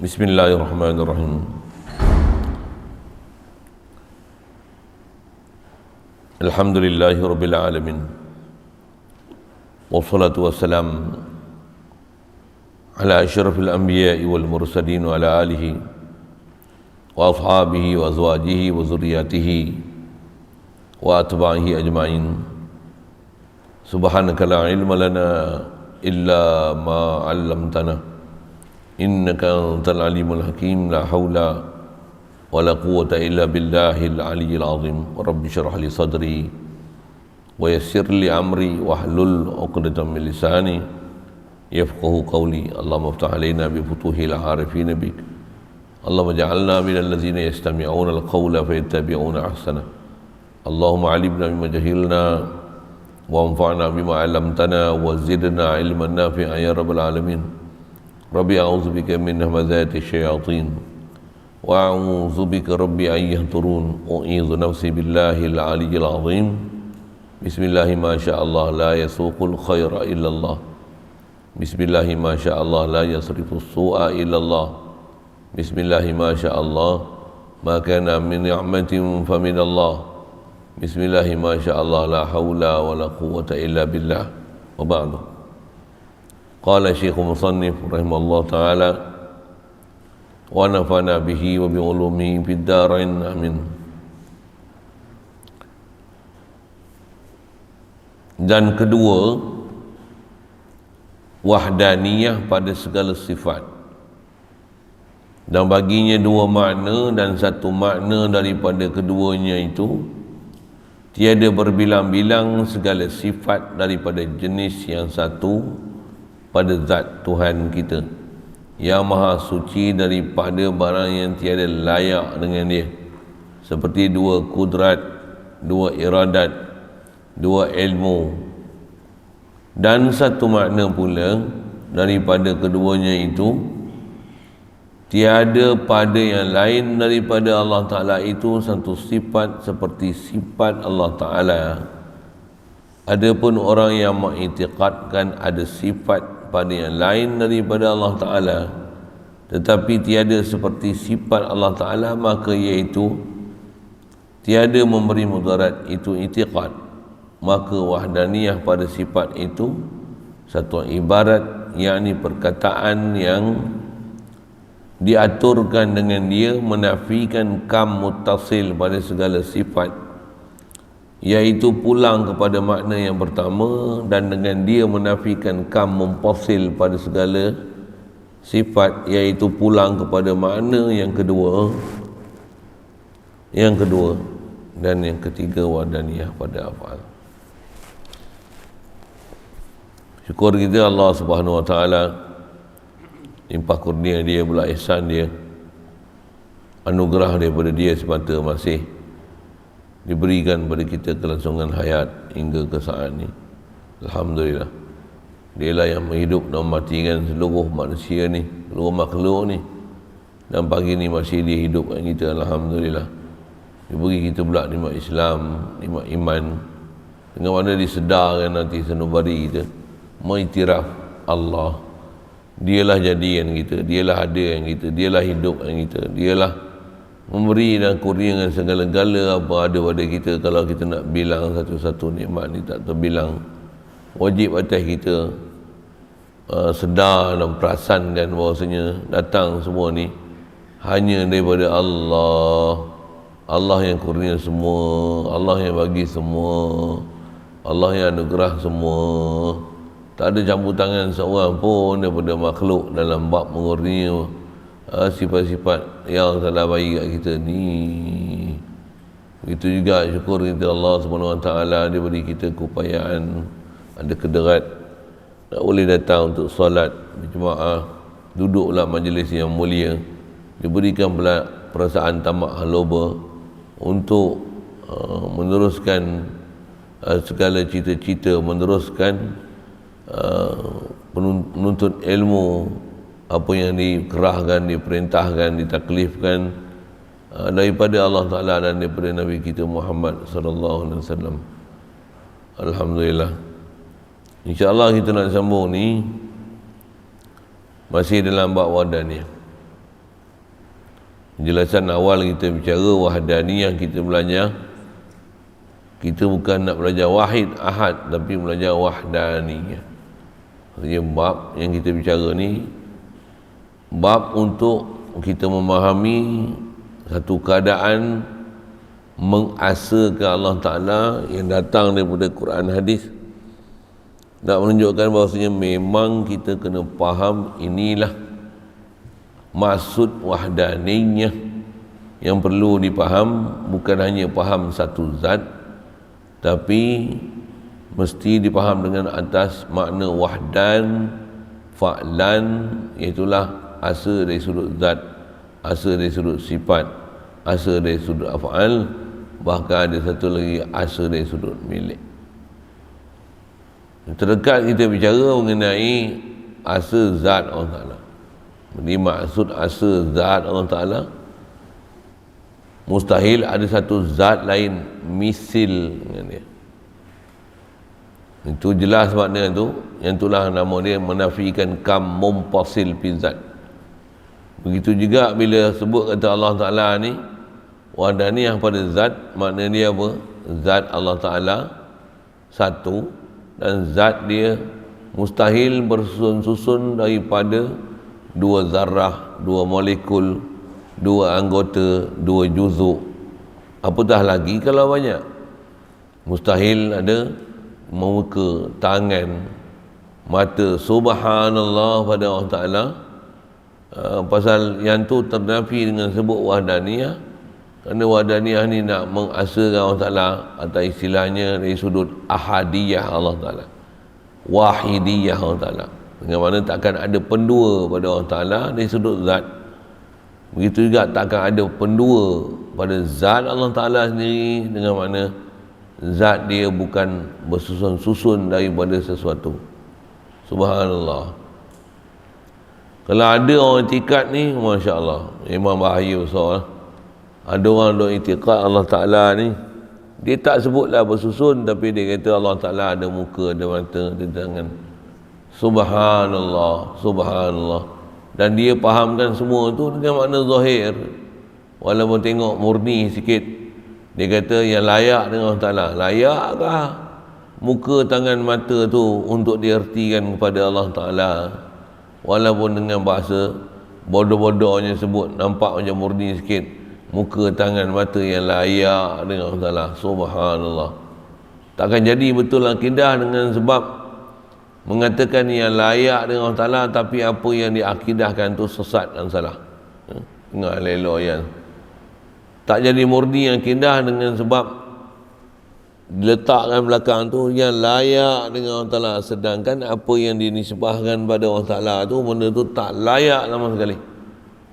Bismillahirrahmanirrahim. Alhamdulillahi rabbil alamin. Wassalatu wassalam ala asyrafil anbiya'i wal mursalin wa ala alihi wa ashabihi wa azwajihi wa zurriyatihi wa atba'ihi ajma'in. Subhanaka la ilma lana illa ma 'allamtana innaka antal alimul hakim. La haula wa la quwwata illa billahil aliyyil azim. Rabbi shrah li sadri wa yassir li amri wahlul 'uqdatam min lisani yafqahu qawli. Allahumma iftah alaina bi futuhil arifin bik. Allahumma ja'alna minal ladzina yastami'una al-qawla fayattabi'una ahsana. Allahumma 'allimna mimma jahilna wa anfa'na bima 'allamtana wa zidna ilman nafi'an ya rabbal alamin. Rabbi a'udzubika min hamazati syayatin wa a'udzubika rabbi an yahdurun. U'idzu nafsi billahil aliyyil azim. Bismillahi ma sya'allah la yasuqul khaira illallah. Bismillahi ma sya'allah la yasrifus su'a illallah. Bismillahi ma sya'allah ma kana min ni'matin fa min Allah. Bismillahi ma sya'allah la haula wa la quwwata illa billah. Wa ba'du. Qala Syekhul Musannif rahimahullah ta'ala wa nafa'na bihi wa bi ulumihi fid dharain amin. Dan kedua, wahdaniyah pada segala sifat. Dan baginya dua makna, dan satu makna daripada keduanya itu tiada berbilang-bilang segala sifat daripada jenis yang satu pada zat Tuhan kita yang maha suci daripada barang yang tiada layak dengan dia, seperti dua kudrat, dua iradat, dua ilmu. Dan satu makna pula daripada keduanya itu tiada pada yang lain daripada Allah Ta'ala itu satu sifat seperti sifat Allah Ta'ala. Adapun orang yang mengiktikadkan ada sifat pada yang lain daripada Allah Ta'ala tetapi tiada seperti sifat Allah Ta'ala, maka iaitu tiada memberi mudarat, itu iktikad. Maka wahdaniyah pada sifat itu satu ibarat, yakni perkataan yang diaturkan dengan dia menafikan kam muttasil pada segala sifat, iaitu pulang kepada makna yang pertama, dan dengan dia menafikan kam munfasil pada segala sifat, iaitu pulang kepada makna yang kedua. Dan yang ketiga, wahdaniyah pada af'al. Syukur kita Allah Subhanahu wa taala, limpah kurnia dia pula, ihsan dia, anugerah daripada dia semata masih diberikan pada kita kelangsungan hayat hingga ke saat ini. Alhamdulillah, dialah yang menghidup dan mematikan seluruh manusia ni, seluruh makhluk ni, dan pagi ni masih dia hidupkan kita. Alhamdulillah, diberi kita pula nikmat Islam, nikmat iman, dengan mana disedarkan nanti sanubari kita mengiktiraf Allah, dialah jadian kita, dialah ada yang kita, dialah hidup yang kita, dialah memberi dan kurniakan segala-gala apa ada pada kita. Kalau kita nak bilang satu-satu nikmat ni tak terbilang. Wajib atas kita sedar dan perasankan bahawasanya datang semua ni hanya daripada Allah. Allah yang kurnia semua, Allah yang bagi semua, Allah yang anugerah semua. Tak ada campur tangan seorang pun daripada makhluk dalam bab mengurnia sifat-sifat yang telah bagi kat kita ni. Begitu juga syukur kita Allah Subhanahu wa taala, dia beri kita keupayaan, ada kederat tak boleh datang untuk solat berjemaah, duduklah majlis yang mulia, diberikan pula perasaan tamak loba untuk meneruskan segala cita-cita, meneruskan menuntut ilmu, apa yang dikerahkan, diperintahkan, ditaklifkan daripada Allah Ta'ala dan daripada Nabi kita Muhammad sallallahu alaihi wasallam. Alhamdulillah. InsyaAllah kita nak sambung ni masih dalam bab wahdaniyah. Penjelasan awal kita bicara wahdaniyah, kita belajar, kita bukan nak belajar wahid ahad, tapi belajar wahdaniyah. Maksudnya bab yang kita bicara ni bab untuk kita memahami satu keadaan mengasakan Allah Ta'ala yang datang daripada Quran hadis, nak menunjukkan bahawasanya memang kita kena faham inilah maksud wahdaniyah yang perlu dipaham. Bukan hanya faham satu zat, tapi mesti dipaham dengan atas makna wahdan, fa'lan, iaitulah asal dari sudut zat, asal dari sudut sifat, asal dari sudut af'al, bahkan ada satu lagi asal dari sudut milik. Terdekat kita bicara mengenai asal zat Allah Ta'ala. Jadi maksud asal zat Allah Ta'ala, mustahil ada satu zat lain misil dengan dia. Itu jelas makna tu. Yang itulah nama dia menafikan kam mumpasil fi zat. Begitu juga bila sebut kata Allah Ta'ala ni wahdaniyah pada zat, makna dia apa? Zat Allah Ta'ala satu, dan zat dia mustahil bersusun-susun daripada dua zarah, dua molekul, dua anggota, dua juzuk. Apatah lagi kalau banyak. Mustahil ada muka, tangan, mata. Subhanallah pada Allah Ta'ala. Pasal yang tu ternafi dengan sebut wahdaniyah, kerana wahdaniyah ni nak mengasakan Allah Ta'ala atau istilahnya dari sudut ahadiyah Allah Ta'ala, wahidiyah Allah Ta'ala, dengan mana takkan ada pendua pada Allah Ta'ala dari sudut zat. Begitu juga takkan ada pendua pada zat Allah Ta'ala sendiri, dengan mana zat dia bukan bersusun-susun daripada sesuatu. Subhanallah. Kalau ada orang itikad ni, Masya Allah, memang bahaya besar lah. Ada orang duk itikad Allah Ta'ala ni, dia tak sebutlah bersusun, tapi dia kata Allah Ta'ala ada muka, ada mata, ada tangan. Subhanallah, subhanallah. Dan dia fahamkan semua tu dengan makna zahir, walaupun tengok murni sikit. Dia kata yang layak dengan Allah Ta'ala. Layakkah muka, tangan, mata tu untuk diertikan kepada Allah Ta'ala? Walaupun dengan bahasa bodoh-bodohnya sebut, nampak macam murni sikit. Muka, tangan, mata yang layak dengan Allah Ta'ala. Subhanallah. Takkan jadi betul akidah dengan sebab mengatakan yang layak dengan Allah Ta'ala, tapi apa yang diakidahkan tu sesat dan salah. Ingat elok yang tak jadi murni akidah dengan sebab diletakkan belakang tu yang layak dengan Allah Ta'ala, sedangkan apa yang dinisbahkan pada Allah Ta'ala tu, benda tu tak layak sama sekali.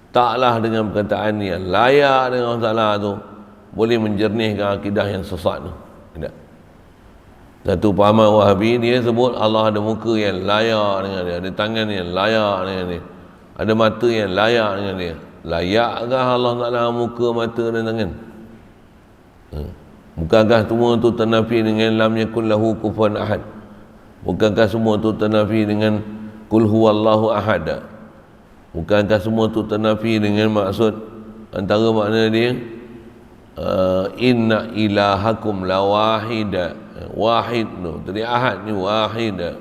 Taklah dengan perkataan yang layak dengan Allah Ta'ala tu boleh menjernihkan akidah yang sesat tu. Tidak. Satu pahaman Wahabi, dia sebut Allah ada muka yang layak dengan dia, ada tangan yang layak dengan dia, ada mata yang layak dengan dia. Layakkah Allah Ta'ala muka, mata dan tangan? Bukankah semua itu ternafi dengan lam yakun lahu kufuwan ahad? Bukankah semua itu ternafi dengan kul huwallahu ahad? Bukankah semua itu ternafi dengan maksud, antara makna dia inna ilahakum la wahida, wahid tu tadi ahad ni wahida.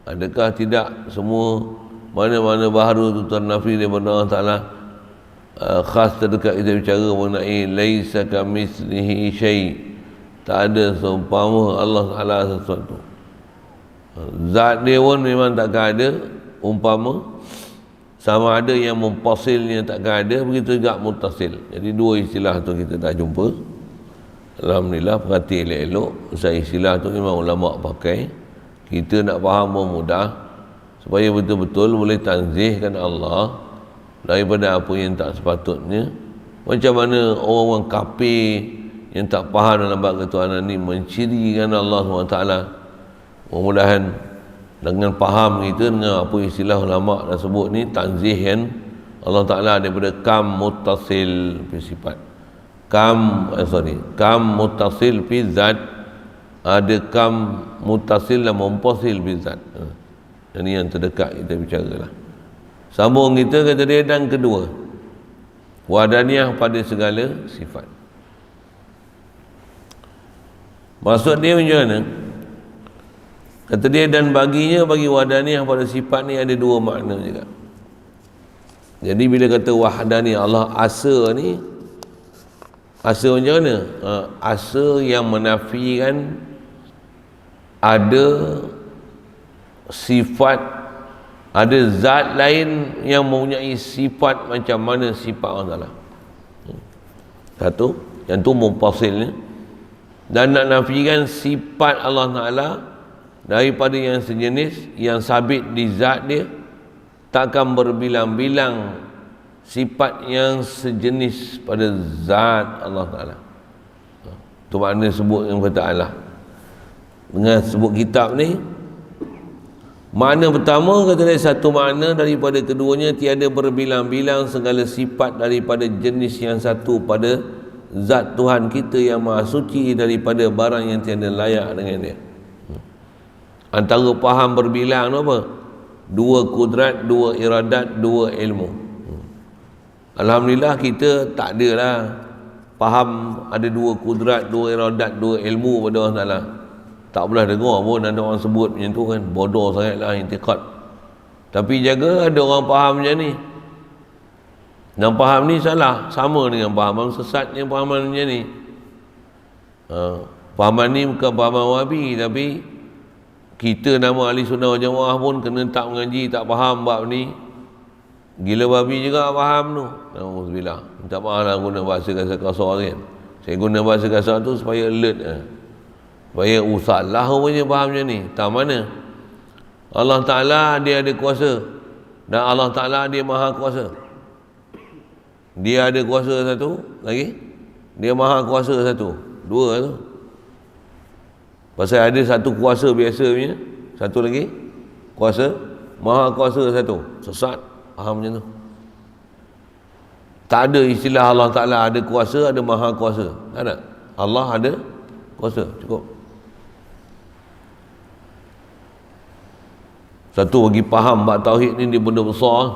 Adakah tidak semua mana-mana baharu itu ternafi daripada Allah Ta'ala? Khas terdekat kita bicara mengenai laisa kamitslihi syai', tak ada seumpama Allah Ta'ala sesuatu. Zat dia pun memang takkan ada umpama, sama ada yang mumpasilnya takkan ada, begitu juga mutasil. Jadi dua istilah tu kita dah jumpa. Alhamdulillah, perhati elok-elok. Usai istilah tu memang ulama pakai, kita nak faham pun mudah, supaya betul-betul boleh tanzihkan Allah daripada apa yang tak sepatutnya. Macam mana orang-orang kafir yang tak faham dalam bab ketuhanan ni mencirikan Allah SWT. Mudah-mudahan dengan faham kita, dengan apa istilah ulama dah sebut ni, tanzihkan Allah Ta'ala daripada kam muttasil fi sifat, kam muttasil fi zat, ada kam muttasil dan mumpasil fi zat. Ini yang terdekat kita bicara lah. Sambung kita kata dia, dan kedua Wahdaniyah pada segala sifat. Maksud dia macam mana? Kata dia, dan baginya, bagi wahdaniyah pada sifat ni ada dua makna juga. Jadi bila kata wahdaniyah, Allah asa ni, asa macam mana? Asa yang menafikan ada sifat, ada zat lain yang mempunyai sifat macam mana sifat Allah Ta'ala. Satu, yang tu mumpasilnya. Dan nak nafikan sifat Allah Ta'ala daripada yang sejenis, yang sabit di zat dia, takkan berbilang-bilang sifat yang sejenis pada zat Allah Ta'ala. Itu makna sebut yang berta'ala. Dengan sebut kitab ni, makna pertama, kata dia, satu makna daripada keduanya, tiada berbilang-bilang segala sifat daripada jenis yang satu pada zat Tuhan kita yang maha suci daripada barang yang tiada layak dengan dia. Antara faham berbilang tu apa? Dua kudrat, dua iradat, dua ilmu. Alhamdulillah kita tak ada lah faham ada dua kudrat, dua iradat, dua ilmu pada Allah Ta'ala. Tak boleh dengar pun ada orang sebut macam tu kan, bodoh sangat lah intiqad. Tapi jaga ada orang faham macam ni. Dan faham ni salah, sama dengan fahaman sesat yang fahaman macam ni. Fahaman ni bukan fahaman Wahabi, tapi kita nama ahli sunnah wal jamaah pun kena tak mengaji, tak faham bab ni. Gila babi juga faham tu. Alhamdulillah. Minta maaf lah guna bahasa kasar-kasar kan. Saya guna bahasa kasar tu supaya alert supaya usahlah rupanya faham macam ni. Tak mana Allah Ta'ala dia ada kuasa, dan Allah Ta'ala dia maha kuasa. Dia ada kuasa satu, lagi dia maha kuasa satu, dua tu. Pasal ada satu kuasa biasa punya, satu lagi kuasa maha kuasa satu. Sesat faham macam tu. Tak ada istilah Allah Ta'ala ada kuasa, ada maha kuasa. Tak ada. Allah ada kuasa, cukup. Satu bagi faham bab tauhid ni dia benda besar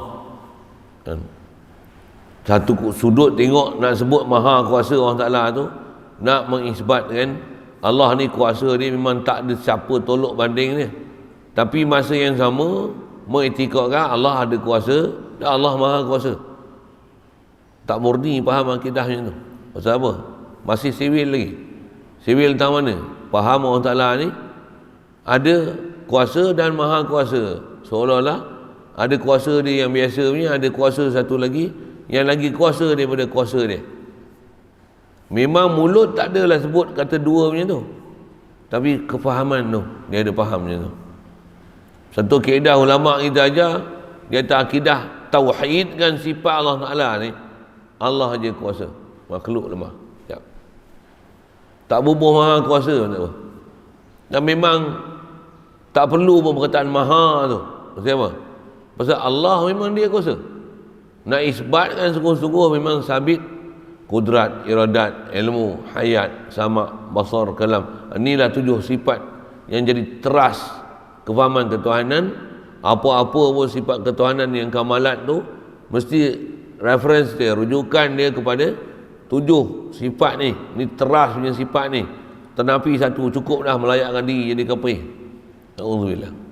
kan. Satu sudut tengok nak sebut maha kuasa Allah Ta'ala tu, nak mengisbatkan Allah ni kuasa dia memang tak ada siapa tolok banding dia. Tapi masa yang sama mengiktikadkan Allah ada kuasa dan Allah maha kuasa. Tak murni faham akidah macam tu. Pasal apa? Masih sivil lagi. Sivil tentang mana? Faham Allah Ta'ala ni ada kuasa dan maha kuasa. Seolah-olah ada kuasa dia yang biasa punya, ada kuasa satu lagi yang lagi kuasa daripada kuasa dia. Memang mulut tak adalah sebut kata dua punya tu, tapi kefahaman tu dia ada faham macam tu. Satu kaedah ulama kita ajar, dia kata akidah tauhidkan sifat Allah Ta'ala ni, Allah aja kuasa, makhluk lemah. Tak bubuh maha kuasa tak apa. Dan memang tak perlu pun perkataan maha tu. Pasal apa? Pasal Allah memang dia kuasa. Nak isbatkan sungguh-sungguh memang sabit kudrat, iradat, ilmu, hayat, sama, basar, kalam. Inilah 7 sifat yang jadi teras kefahaman ketuhanan. Apa-apa pun sifat ketuhanan yang kamalat tu mesti reference dia, rujukan dia kepada 7 sifat ni. Ni teras punya sifat ni. Ternapi satu cukup dah melayakkan diri jadi kafir. Alhamdulillah.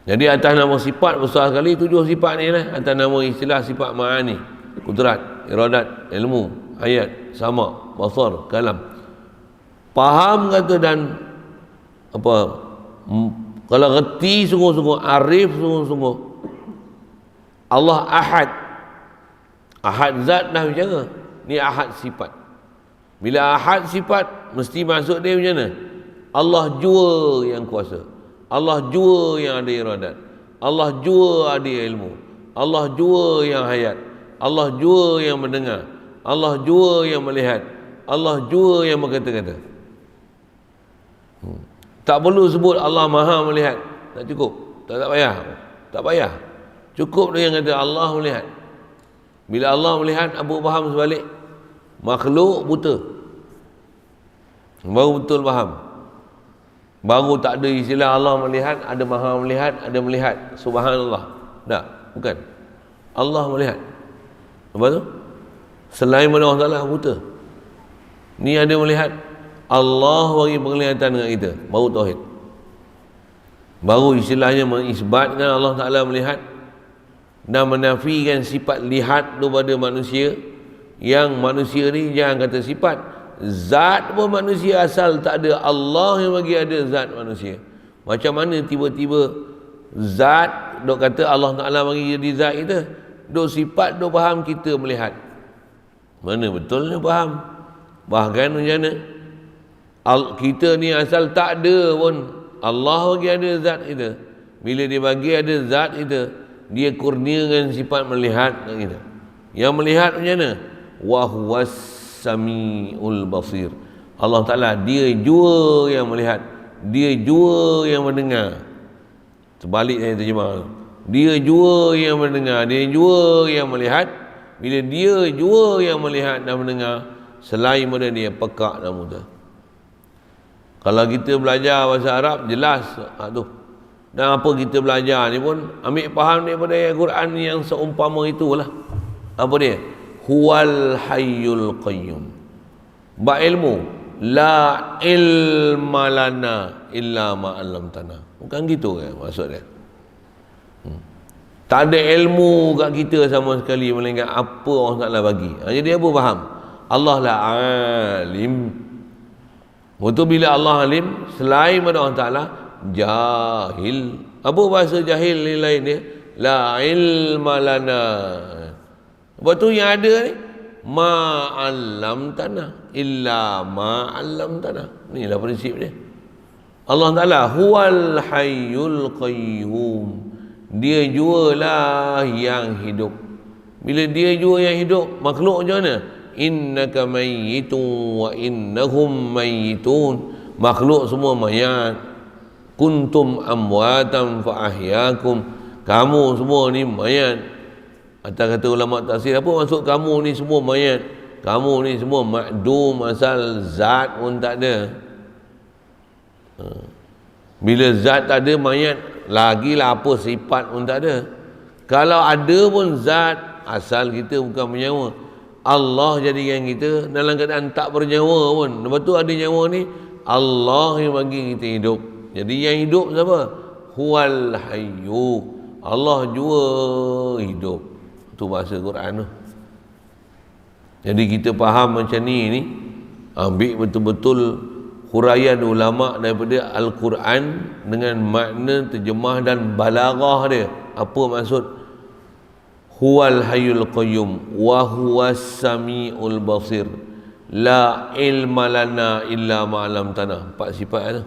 Jadi atas nama sifat besar sekali 7 sifat ni lah. Atas nama istilah sifat ma'ani, kudrat, iradat, ilmu, hayat, sama, basar, kalam. Faham kata dan apa, kalau reti sungguh-sungguh, arif sungguh-sungguh, Allah ahad. Ahad zat dah bicara, ni ahad sifat. Bila ahad sifat mesti masuk dia macam mana? Allah jua yang kuasa, Allah jua yang ada iradat, Allah jua ada ilmu, Allah jua yang hayat, Allah jua yang mendengar, Allah jua yang melihat, Allah jua yang berkata-kata. Tak perlu sebut Allah maha melihat, tak cukup. Tak payah. Tak payah. Cukup dia yang kata Allah melihat. Bila Allah melihat, Abu faham sebalik, makhluk buta, baru betul faham. Baru tak ada istilah Allah melihat, ada maha melihat, ada melihat. Subhanallah. Tak, bukan. Allah melihat. Apa tu? Selain pada Allah Ta'ala buta. Ni ada melihat, Allah bagi penglihatan dengan kita, baru tauhid. Baru istilahnya mengisbatkan Allah Ta'ala melihat dan menafikan sifat lihat tu pada manusia. Yang manusia ni jangan kata sifat, zat pun manusia asal tak ada, Allah yang bagi ada zat manusia. Macam mana tiba-tiba zat dok kata Allah Ta'ala bagi jadi zat kita, dok sifat dok faham kita melihat. Mana betulnya faham? Bahkan macam mana kita ni asal tak ada pun, Allah bagi ada zat kita. Bila dia bagi ada zat kita, dia kurniakan sifat melihat kat kita. Yang melihat macam mana? Wa huwas samiul basir. Allah Ta'ala dia jua yang melihat, dia jua yang mendengar. Sebalik saya terjemah, dia jua yang mendengar, dia jua yang melihat. Bila dia jua yang melihat dan mendengar, selain pada dia pekak dan buta. Kalau kita belajar bahasa Arab, jelas tu. Dan apa kita belajar ni pun ambil faham daripada ayat Quran yang seumpama itulah. Apa dia? Huwal hayyul qayyum. Ba ilmu, la ilma lana illa ma 'allamtana. Bukan gitu kan maksud dia. Tak ada ilmu kat kita sama sekali melainkan apa Allah Ta'ala bagi. Jadi apa faham? Allah lah alim. Betul, bila Allah alim, selain pada Allah Ta'ala jahil. Apa bahasa jahil ni lain dia? La ilma lana. Sebab tu yang ada ni, ma'alam tanah illa ma'alam tanah. Inilah prinsip dia. Allah Ta'ala huwal hayyul qayyum. Dia jualah yang hidup. Bila dia jua yang hidup, makhluk macam mana? Innaka mayyitun wa innahum mayyitun. Makhluk semua mayat. Kuntum amwatan fa ahyakum. Kamu semua ni mayat. Atas kata ulama tafsir, apa maksud kamu ni semua mayat? Kamu ni semua makdum, asal zat pun tak ada. Bila zat tak ada, mayat lagilah apa sifat pun tak ada. Kalau ada pun zat, asal kita bukan bernyawa. Allah jadikan kita dalam keadaan tak bernyawa pun. Lepas tu ada nyawa ni, Allah yang bagi kita hidup. Jadi yang hidup siapa? Huwal hayyu. Allah jua hidup. Tu bahasa Quran tu. Jadi kita faham macam ni ambil betul-betul huraian ulama daripada Al-Quran dengan makna terjemah dan balaghah dia. Apa maksud huwal hayyul qayyum wa huwas samiul basir la ilma lana illa ma 'allamtana. 4 sifat tu.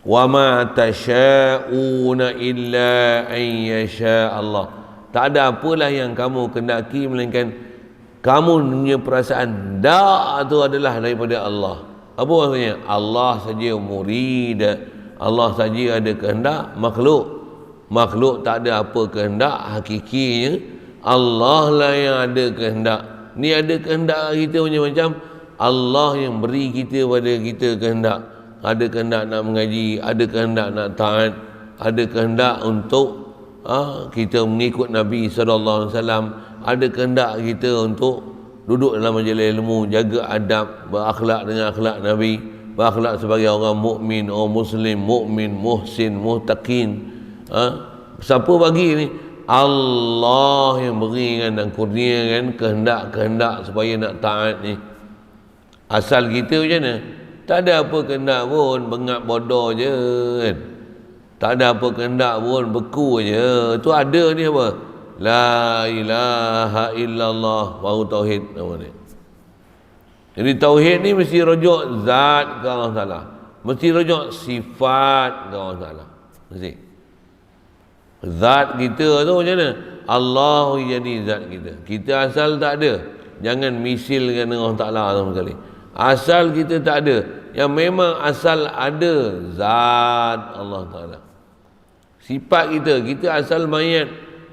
Wa ma tasyauna illa an yasha Allah. Tak ada apalah yang kamu kendaki melainkan kamu punya perasaan dak tu adalah daripada Allah. Apa maksudnya? Allah saja murid, Allah saja ada kehendak. Makhluk tak ada apa kehendak hakikinya. Allah lah yang ada kehendak. Ni ada kehendak kita punya macam Allah yang beri kita pada kita kehendak. Ada kehendak nak mengaji, ada kehendak nak taat, ada kehendak untuk kita mengikut Nabi SAW, ada kehendak kita untuk duduk dalam majlis ilmu, jaga adab, berakhlak dengan akhlak Nabi, berakhlak sebagai orang mukmin, orang muslim, mukmin, muhsin, muttaqin. Siapa bagi ni? Allah yang berikan dan kurniakan kehendak-kehendak supaya nak taat ni. Asal kita macam mana? Tak ada apa kehendak pun, bengap bodoh je kan. Tak ada apa kehendak pun, beku je. Tu ada ni apa? La ilaha illallah, baru tauhid nama dia. Jadi tauhid ni mesti rujuk zat ke Allah Ta'ala, mesti rujuk sifat ke Allah Ta'ala. Mesti zat kita tu macam mana? Allah jadi zat kita. Kita asal tak ada, jangan misilkan dengan Allah Ta'ala sama sekali. Asal kita tak ada. Yang memang asal ada zat Allah Ta'ala. Sifat kita asal mayat,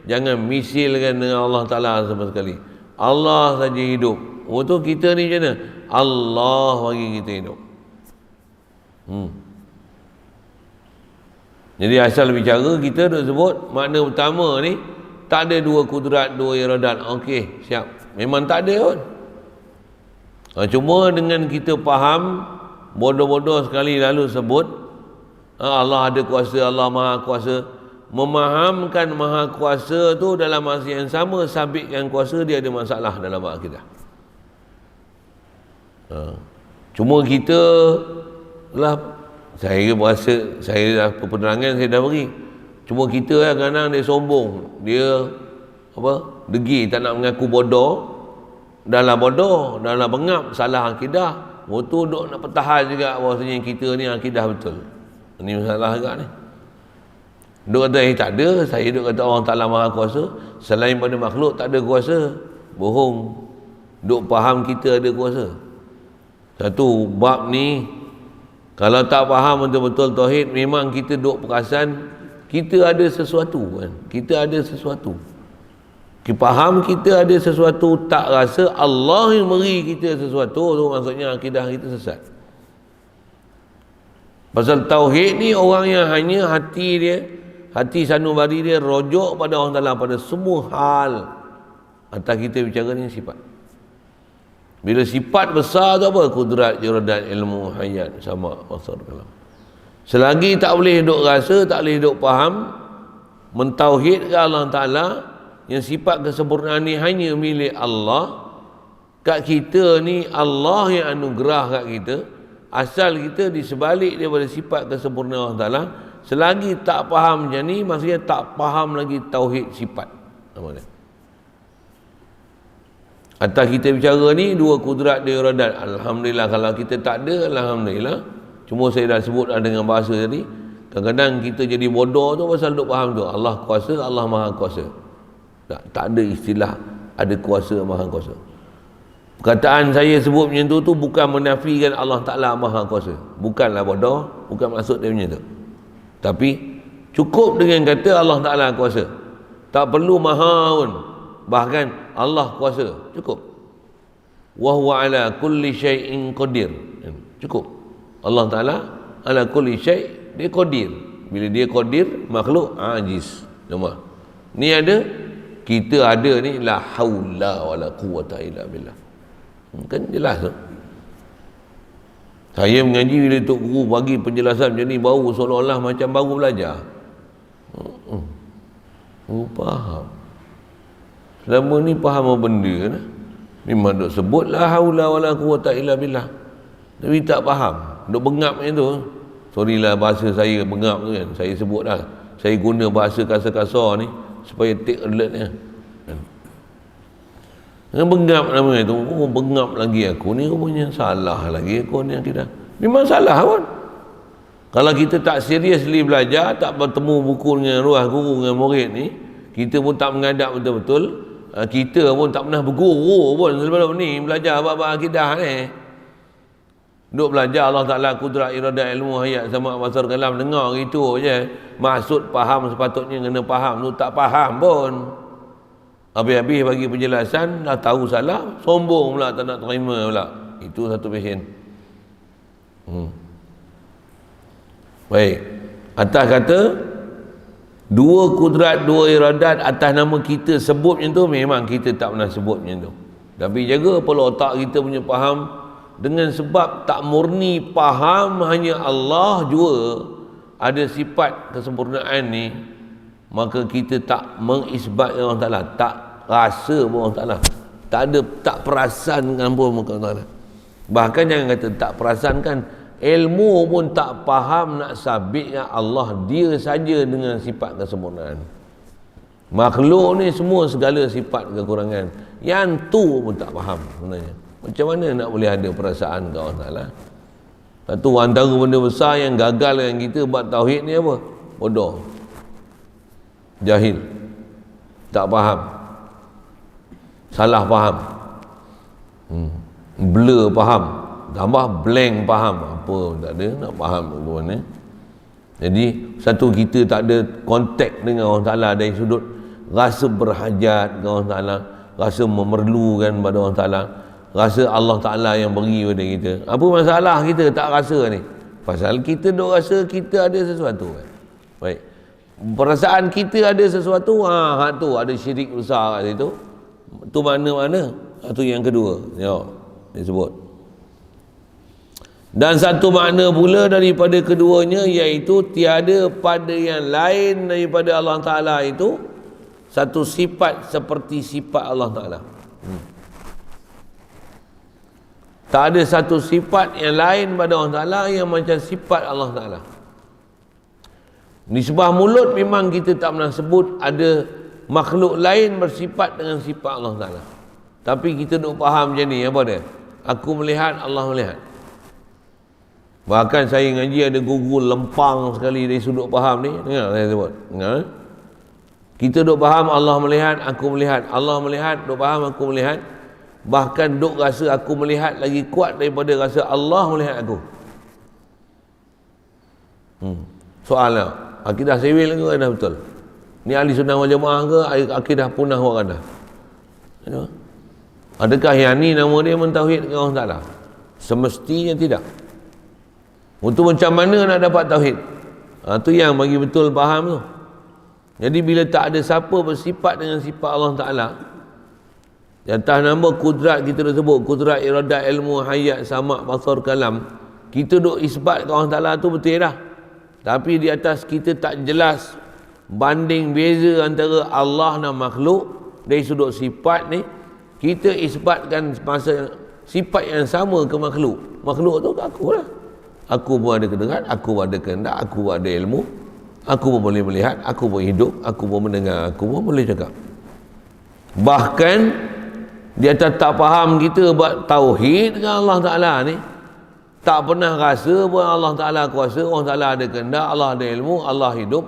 jangan misilkan dengan Allah Ta'ala sama sekali. Allah saja hidup. Untuk kita ni macam mana? Allah bagi kita hidup. Jadi asal bicara kita nak sebut makna pertama ni, tak ada dua kudrat, dua iradat. Okey, siap. Memang tak ada pun. Cuma dengan kita faham, bodoh-bodoh sekali lalu sebut Allah ada kuasa, Allah maha kuasa. Memahamkan maha kuasa tu dalam masa yang sama sabitkan kuasa, dia ada masalah dalam akidah. Cuma kita lah, saya berasa, saya dah penerangan saya dah beri. Cuma kita kadang dia sombong, dia degil, tak nak mengaku bodoh. Dah lah bodoh, dah lah bengap, salah akidah. Waktu duk nak pertahan juga bahawasanya kita ni akidah betul. Ini masalah juga ni. Duk kata tak ada, saya duk kata Allah Ta'ala maha kuasa, selain pada makhluk tak ada kuasa. Bohong. Duk faham kita ada kuasa. Satu bab ni, kalau tak faham betul-betul tauhid, memang kita duk perasan kita ada sesuatu kan. Kita ada sesuatu. Kita faham kita ada sesuatu, tak rasa Allah yang beri kita sesuatu, tu maksudnya akidah kita sesat. Pasal tauhid ni orang yang hanya hati sanubari dia rojok pada Allah Ta'ala pada semua hal. Atas kita bicara ni sifat. Bila sifat besar tu apa? Kudrat, iradat, ilmu, hayat, sama, basar, kalam. Selagi tak boleh duk rasa, tak boleh duk faham, mentauhidkan Allah Ta'ala, yang sifat kesempurnaan ni hanya milik Allah, kat kita ni Allah yang anugerah kat kita, asal kita di sebalik daripada sifat kesempurnaan Allah Ta'ala. Selagi tak faham macam ni, maksudnya tak faham lagi tauhid sifat. Apa dia? Atas kita bicara ni, dua kudrat, dua iradat. Alhamdulillah, kalau kita tak ada, Alhamdulillah. Cuma saya dah sebut dengan bahasa tadi, kadang-kadang kita jadi bodoh tu pasal duk faham tu. Allah kuasa, Allah maha kuasa. Tak ada istilah ada kuasa, maha kuasa. Perkataan saya sebut macam tu bukan menafikan Allah Ta'ala maha kuasa. Bukanlah bodoh, bukan maksud dia macam tu. Tapi cukup dengan kata Allah Ta'ala kuasa. Tak perlu maha pun. Bahkan Allah kuasa, cukup. Wa huwa ala kulli syai'in qadir. Cukup. Allah Ta'ala ala kulli syai', dia qadir. Bila dia qadir, makhluk ajiz. Nampak? Ni ada, kita ada ni la haula wala quwata illa billah. Kan jelas tu. Saya mengaji bila Tok Guru bagi penjelasan macam ni, baru seolah-olah macam baru belajar. Faham. Selama ni faham apa benda kan? Memang duk sebut la haula wala quwata illa billah, tapi tak faham, duk bengap macam tu. Sorry lah bahasa saya bengap tu kan, saya sebut dah, saya guna bahasa kasar-kasar ni supaya take alert ni. Bengap nama itu, bengap lagi aku ni, rupanya salah lagi aku ni akidah. Memang salah pun. Kalau kita tak seriously belajar, tak bertemu buku dengan ruah guru dengan murid ni, kita pun tak mengadap betul-betul, kita pun tak pernah berguru pun sebelum ni belajar bab-bab akidah ni. Duk belajar Allah Ta'ala kudrat, iradat, ilmu, hayat, sama, basar, kalam, dengar gitu je. Maksud faham sepatutnya kena faham, tu tak faham pun. Habis-habis bagi penjelasan, dah tahu salah, sombong pula, tak nak terima pula. Itu satu pesen. Baik. Atas kata, dua kudrat, dua iradat atas nama kita sebut macam tu, memang kita tak pernah sebut macam tu. Tapi jaga pola otak kita punya faham, dengan sebab tak murni faham hanya Allah jua ada sifat kesempurnaan ni, maka kita tak mengisbatkan Allah Ta'ala, tak rasa pun Allah Ta'ala, tak perasan dengan pun Allah Ta'ala. Bahkan jangan kata tak perasankan, ilmu pun tak faham nak sabitkan Allah dia saja dengan sifat kesempurnaan. Makhluk ni semua segala sifat kekurangan, yang tu pun tak faham sebenarnya. Macam mana nak boleh ada perasaan ke Allah Ta'ala? Satu antara benda besar yang gagal dengan kita buat tauhid ni apa? Bodoh, jahil, tak faham, salah faham, blur faham, tambah blank faham, apa tak ada nak faham ke mana. Jadi satu, kita tak ada kontak dengan Allah Ta'ala dari sudut rasa berhajat ke Allah Ta'ala, rasa memerlukan pada Allah Ta'ala, rasa Allah Ta'ala yang beri pada kita. Apa masalah kita tak rasa ni? Pasal kita duk rasa kita ada sesuatu kan? Baik, perasaan kita ada sesuatu, hak tu ada syirik besar kat situ. Tu mana-mana. Tu yang kedua. Ya, dia sebut. Dan satu makna pula daripada keduanya, iaitu tiada pada yang lain daripada Allah Ta'ala itu satu sifat seperti sifat Allah Ta'ala. Tak ada satu sifat yang lain pada Allah Ta'ala yang macam sifat Allah Ta'ala. Nisbah mulut memang kita tak pernah sebut ada makhluk lain bersifat dengan sifat Allah Ta'ala. Tapi kita duk faham macam ni, apa dia? Aku melihat, Allah melihat. Bahkan saya ngaji ada guru lempang sekali dari sudut faham ni. Dengar saya sebut. Dengar. Kita duk faham Allah melihat, aku melihat. Allah melihat, duk faham aku melihat. Bahkan duk rasa aku melihat lagi kuat daripada rasa Allah melihat aku. Soalnya, akidah sewil ke akidah betul? Ni ahli sunnah wal jamaah ke akidah punah wa qadah? Adakah yang ni nama dia mentauhidkan Allah Ta'ala? Semestinya tidak. Untuk macam mana nak dapat tauhid? Tu yang bagi betul faham tu. Jadi bila tak ada siapa bersifat dengan sifat Allah Ta'ala, di atas nama kudrat kita dah sebut, kudrat, iradat, ilmu, hayat, samak, basar, kalam, kita duk isbat ke Allah Ta'ala tu betul dah. Tapi di atas kita tak jelas banding beza antara Allah dan makhluk dari sudut sifat ni. Kita isbatkan sifat yang sama ke makhluk. Makhluk tu ke aku lah. Aku pun ada kedengaran, aku pun ada kehendak, aku pun ada ilmu, aku pun boleh melihat, aku pun hidup, aku pun mendengar, aku pun boleh cakap. Bahkan di atas tak faham kita buat tauhid dengan Allah Ta'ala ni, tak pernah rasa pun Allah Ta'ala kuasa, Allah Ta'ala ada kehendak, Allah ada ilmu, Allah hidup,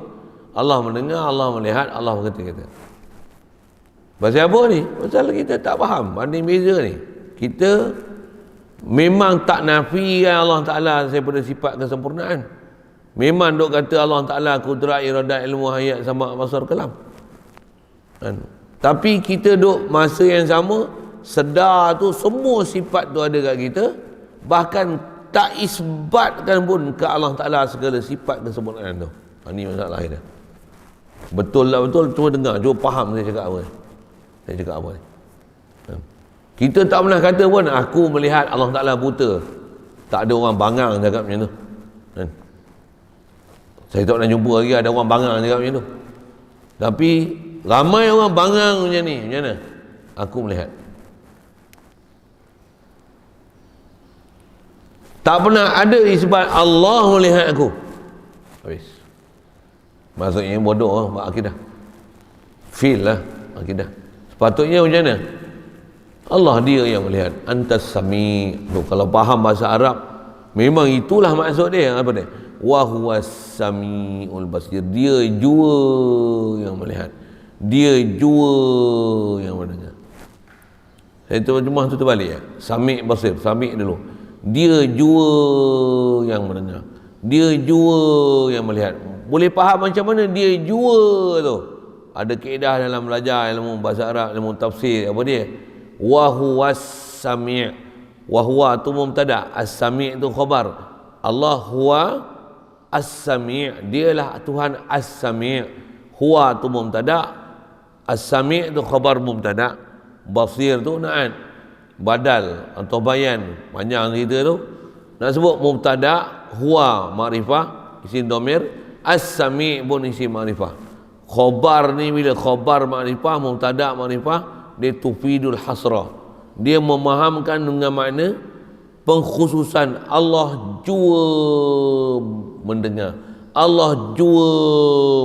Allah mendengar, Allah melihat, Allah berkata-kata. Pasal apa ni? Pasal kita tak faham banding beza ni. Kita memang tak nafikan Allah Ta'ala daripada sifat kesempurnaan. Memang duk kata Allah Ta'ala kudrat, iradat, ilmu, hayat, samak, basar, kalam. Tapi kita duk masa yang sama sedar tu semua sifat tu ada kat kita, bahkan tak isbatkan pun ke Allah Ta'ala segala sifat kesempurnaan tu. Ini masalah dia. Betul lah betul, cuba dengar, cuba faham saya cakap apa. Saya cakap apa ni? Kita tak pernah kata pun aku melihat Allah Ta'ala buta. Tak ada orang bangang cakap macam tu. Saya tak pernah jumpa lagi ada orang bangang cakap macam tu. Tapi ramai orang bangang macam ni. Macam mana? Aku melihat. Tak pernah ada isbat Allah melihat aku. Habis. Maksudnya bodoh lah buat akidah. Feel lah akidah. Sepatutnya macam mana? Allah dia yang melihat. Antas sami. Kalau faham bahasa Arab, memang itulah maksud dia. Apa dia? Wa huwas samiul basir. Dia jua yang melihat. Dia jua yang mendengar. Saya terjemah tu terbalik ya. Sami' basir. Sami' dulu. Dia jua yang mendengar. Dia jua yang melihat. Boleh faham macam mana dia jua tu? Ada kaedah dalam belajar ilmu bahasa Arab, ilmu tafsir. Apa dia? Wa huwas sami'. Wa huwa tu mubtada, as-sami' tu khabar. Allah huwa as-sami', dialah Tuhan as-sami'. Huwa tu mubtada, as-sami' tu khabar mubtada, basir tu na'at, badal atau bayan. Panjang cerita tu. Nak sebut mubtada, huwa ma'rifah isim dhamir, as-sami' pun isim ma'rifah. Khabar ni bila khabar ma'rifah, mubtada ma'rifah, dia tufidul hasrah. Dia memahamkan dengan makna pengkhususan. Allah jua mendengar, Allah jua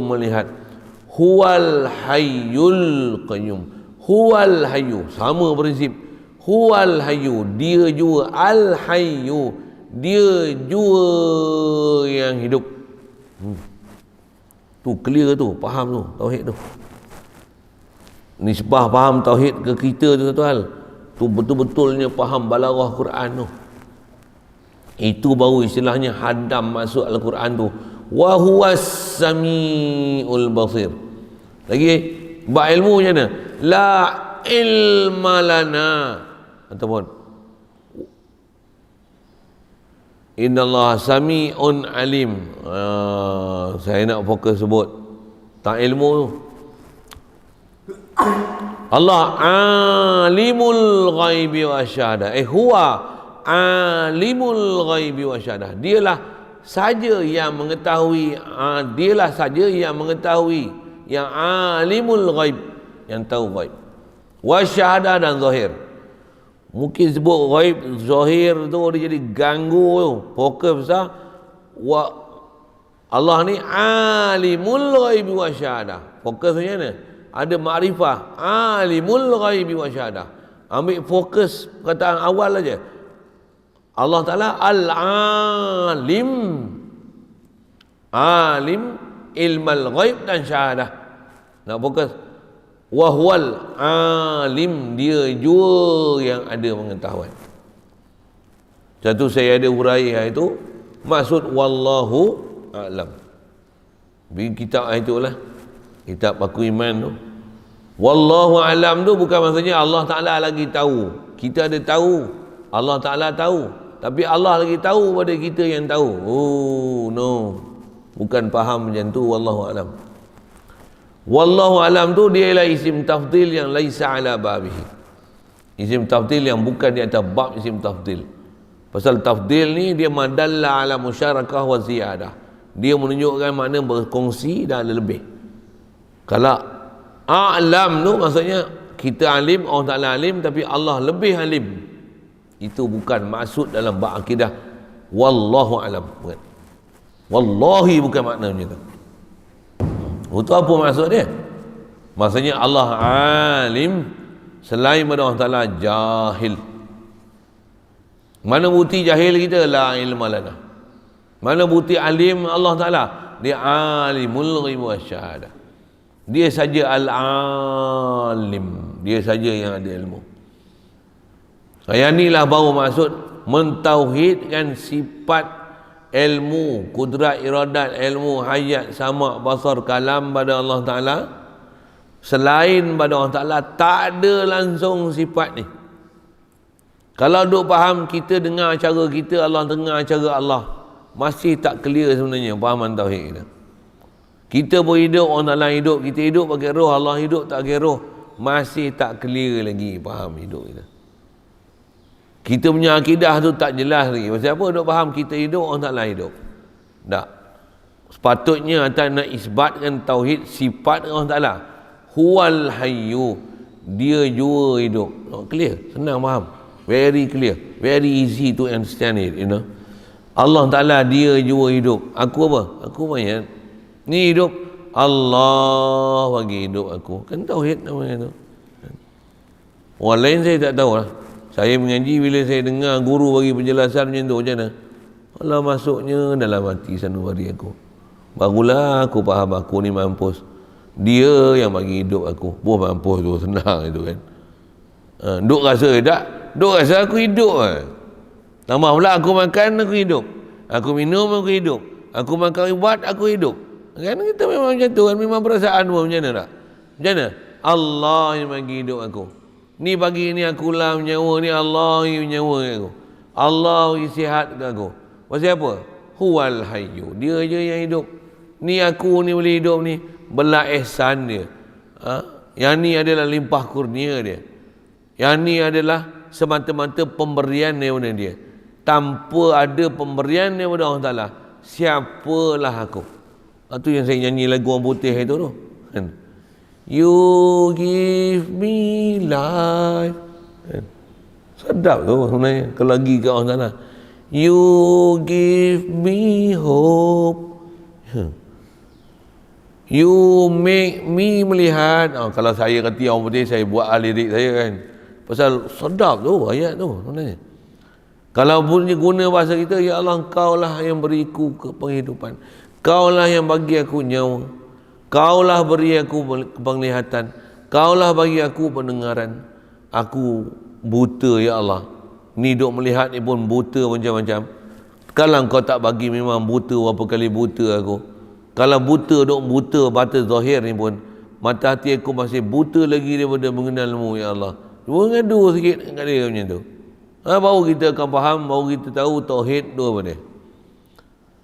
melihat. Huwal hayyul qayyum. Huwal hayyu, sama prinsip. Huwal hayyu, dia jua. Al hayyu, dia jua yang hidup. Tu clear tu, faham tu, tauhid tu. Nisbah faham tauhid ke kita tu satu hal. Tu betul-betulnya faham balaghah Quran tu. Itu baru istilahnya hadam masuk Al-Quran tu. Wa huwas samiul basir. Lagi bab ilmu macam mana? La ilma lana ataupun innallaha samiun alim. Saya nak fokus sebut tak ilmu tu. Allah alimul ghaibi wa syahadah. Huwa alimul ghaibi wasyahadah. Dialah saja yang mengetahui, dialah saja yang mengetahui, yang alimul ghaib, yang tahu ghaib, wasyahadah dan zahir. Mungkin sebut ghaib, zahir tu dia jadi ganggu tu, fokus besar. Allah ni alimul ghaibi wasyahadah. Fokus macam mana? Ada makrifah, alimul ghaibi wasyahadah. Ambil fokus perkataan awal aja. Allah Ta'ala al-alim, alim ilmal ghaib dan syahadah. Nak fokus, wahwal alim, dia jua yang ada pengetahuan. Satu saya ada huraian itu, maksud wallahu a'lam. Bagi kitab itulah, kitab Paku Iman tu. Wallahu a'lam tu bukan maksudnya Allah Ta'ala lagi tahu. Kita ada tahu, Allah Ta'ala tahu, tapi Allah lagi tahu pada kita yang tahu. Oh no, bukan faham macam tu. Wallahu a'lam. Wallahu a'lam tu dia ialah isim tafdil yang laisa ala babihi. Isim tafdil yang bukan di atas bab isim tafdil. Pasal tafdil ni dia madalla ala musyarakah wa ziyadah. Dia menunjukkan makna berkongsi dan ada lebih. Kalau a'lam tu maksudnya kita alim, Allah Ta'ala alim, tapi Allah lebih alim. Itu bukan maksud dalam bab akidah. Wallahu a'lam. Bukan. Wallahi bukan makna macam tu. Itu apa maksud dia? Maksudnya Allah alim, selain pada Allah Ta'ala jahil. Mana bukti jahil kita? La ilma lana. Mana bukti alim Allah Ta'ala? Dia alimul ghaib wasyahadah. Dia saja al-alim, dia saja yang ada ilmu. Yang inilah baru maksud mentauhidkan sifat ilmu, kudrat, iradat, ilmu, hayat, sama, basar, kalam pada Allah Ta'ala. Selain pada Allah Ta'ala tak ada langsung sifat ni. Kalau duk faham kita dengar cara kita, Allah dengar cara Allah, masih tak clear sebenarnya fahaman tauhid kita. Kita pun hidup, orang Ta'ala hidup, kita hidup pakai roh, Allah hidup tak pakai roh, masih tak clear lagi faham hidup kita. Kita punya akidah tu tak jelas lagi. Pasal apa duk faham kita hidup, orang Ta'ala hidup? Tak. Sepatutnya atas nak isbatkan tauhid sifat Allah Ta'ala. Huwal hayyu, dia jua hidup. Oh, clear, senang faham. Very clear, very easy to understand it, you know. Allah Ta'ala dia jua hidup. Aku apa? Aku mayat. Ni hidup, Allah bagi hidup aku. Kan tauhid namanya tu. Orang lain saya tak tahu lah. Saya mengaji bila saya dengar guru bagi penjelasan macam tu, macam mana? Allah masuknya dalam hati sanubari aku. Barulah aku faham aku ni mampus. Dia yang bagi hidup aku. Buah mampus tu, senang itu kan. Duk rasa tak? Duk rasa aku hidup kan. Tambah pula aku makan, aku hidup. Aku minum, aku hidup. Aku makan ubat, aku hidup. Kan kita memang macam tu kan. Memang perasaan pun macam mana tak? Macam mana? Allah yang bagi hidup aku. Ni pagi ni aku lah menyawa, ni Allah yang menyawa aku. Allah yang sihat ke aku. Pasal apa? Huwal hayyu, dia je yang hidup. Ni aku ni boleh hidup ni belah ihsan dia. Yang ni adalah limpah kurnia dia. Yang ni adalah semata-mata pemberian daripada dia. Tanpa ada pemberian daripada Allah Ta'ala, siapalah aku? Itu yang saya nyanyi lagu orang putih itu tu kan? You give me life. Sedap tu sebenarnya kalau lagi ke orang sana. You give me hope. You make me melihat. Kalau saya kata orang putih, saya buat lirik saya kan. Pasal sedap tu ayat tu sebenarnya. Kalau punya guna bahasa kita, ya Allah, Engkau lah yang beriku ke penghidupan. Kau lah yang bagi aku nyawa. Kaulah beri aku penglihatan. Kaulah bagi aku pendengaran. Aku buta ya Allah. Ni duk melihat ni pun buta macam-macam. Kalau Engkau tak bagi, memang buta berapa kali buta aku. Kalau buta duk buta batas zahir ni pun, mata hati aku masih buta lagi daripada mengenalmu ya Allah. Cuba ngadu sikit kat dia macam tu. Baru kita akan faham, baru kita tahu tauhid tu apa dia.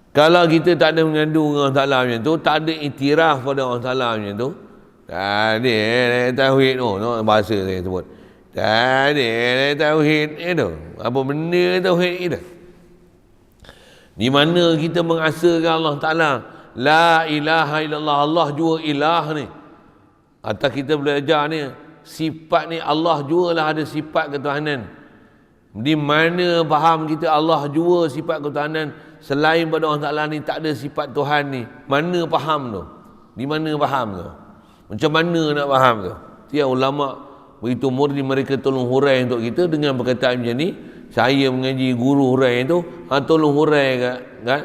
Kalau kita tak ada mengadu dengan Allah Ta'ala macam tu, tak ada iktiraf pada Allah Ta'ala macam tu, tak ada tauhid tu, no, bahasa saya sebut. Tak ada tauhid itu. Apa benda tauhid itu? Di mana kita mengasakan Allah Ta'ala, la ilaha illallah, Allah juga ilah ni. Atau kita belajar ni, sifat ni Allah jugalah ada sifat ketuhanan. Di mana faham kita Allah jua sifat ketuhanan, selain pada Allah Ta'ala ni tak ada sifat Tuhan ni, mana faham tu? Di mana faham tu? Macam mana nak faham tu? Tiap ulama begitu murni mereka tolong hurai untuk kita dengan perkataan macam ni. Saya mengaji guru hurai tu, tolong hurai kat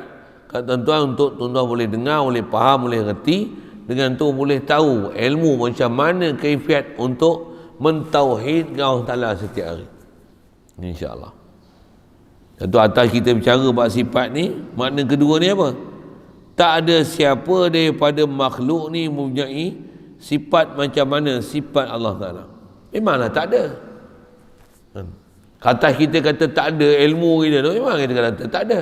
tuan-tuan untuk tuan-tuan boleh dengar, boleh faham, boleh reti. Dengan tu boleh tahu ilmu macam mana kaifiat untuk mentauhidkan Allah Ta'ala setiap hari. InsyaAllah. Tentu atas kita bicara bab sifat ni, makna kedua ni apa? Tak ada siapa daripada makhluk ni mempunyai sifat macam mana sifat Allah Ta'ala. Memanglah tak ada. Kata kita kata tak ada ilmu kita tu, memang kita kata tak ada.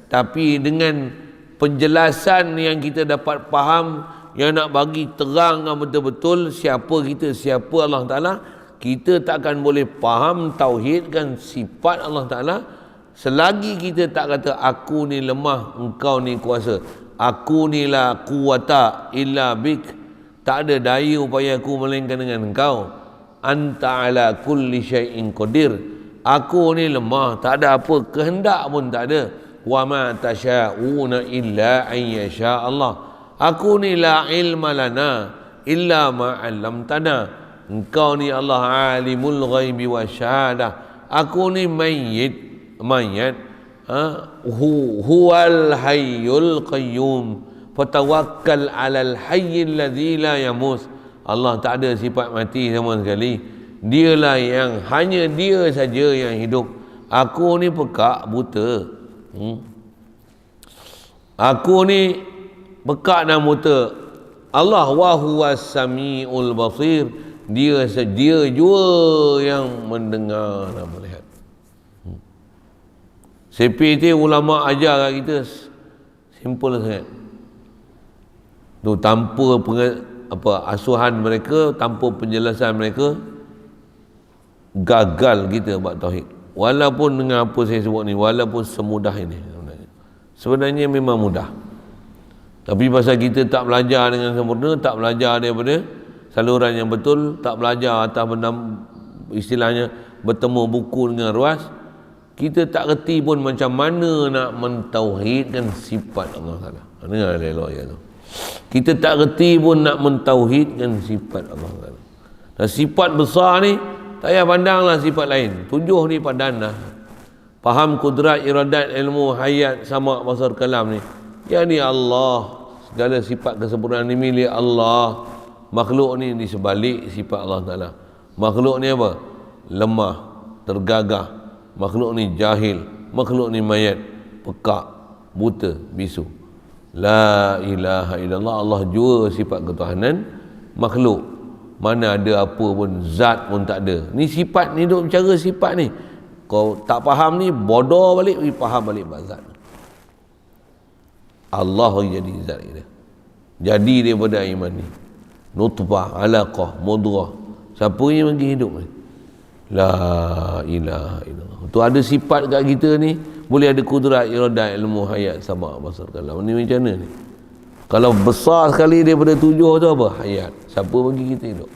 Tapi dengan penjelasan yang kita dapat faham, yang nak bagi terang betul-betul siapa kita, siapa Allah Ta'ala, kita takkan boleh faham tauhidkan sifat Allah Ta'ala selagi kita tak kata aku ni lemah, engkau ni kuasa. Aku ni la quwata illa bik, tak ada daya upaya aku melainkan dengan engkau. Anta ala kulli syai'in qadir, aku ni lemah, tak ada apa kehendak pun tak ada. Wa ma tasha'una illa an yasha Allah, aku ni la ilma lana illa ma 'allamtana, engkau ni Allah alimul ghaibi wa syahadah, aku ni mayit huwal hayyul qayyum fatawakkal 'alal hayyil ladzi la yamus. Allah tak ada sifat mati sama sekali. Dialah yang, hanya dia saja yang hidup. Aku ni pekak buta. Aku ni pekak dan buta. Allah wa huwas samiul basir. Dia jua yang mendengar dan melihat. CPT ulama ajar kat kita simple sangat. Tu tanpa asuhan mereka, tanpa penjelasan mereka, gagal kita buat tauhid. Walaupun dengan apa saya sebut ni, walaupun semudah ini sebenarnya memang mudah, tapi pasal kita tak belajar dengan sempurna, tak belajar daripada saluran yang betul, tak belajar atas benda istilahnya bertemu buku dengan ruas, kita tak reti pun macam mana nak mentauhidkan sifat Allah Ta'ala. Dengar elok ya tu. Kita tak reti pun nak mentauhidkan sifat Allah Ta'ala. Dan sifat besar ni tak payah pandanglah sifat lain. 7 ni padan dah. Faham kudrat, iradat, ilmu, hayat, sama, basar, kalam ni. Ya ni Allah. Segala sifat kesempurnaan ni milik Allah. Makhluk ni di sebalik sifat Allah Ta'ala. Makhluk ni apa? Lemah, tergagah. Makhluk ni jahil. Makhluk ni mayat, pekak, buta, bisu. La ilaha illallah, Allah jua sifat ketuhanan. Makhluk mana ada apa pun, zat pun tak ada. Ni sifat ni, duk bicara sifat ni. Kau tak faham ni, bodoh balik, faham balik zat. Allah jadi zat kita. Jadi daripada iman ni, nutfah, alaqah, mudghah. Siapa yang bagi hidup ni? La ilaha illallah. Tu ada sifat kat kita ni, boleh ada kudrat, iradat, ilmu, hayat, sama, basar, kalam. Ni macam mana ni? Kalau besar sekali daripada 7 tu apa? Hayat. Siapa bagi kita hidup?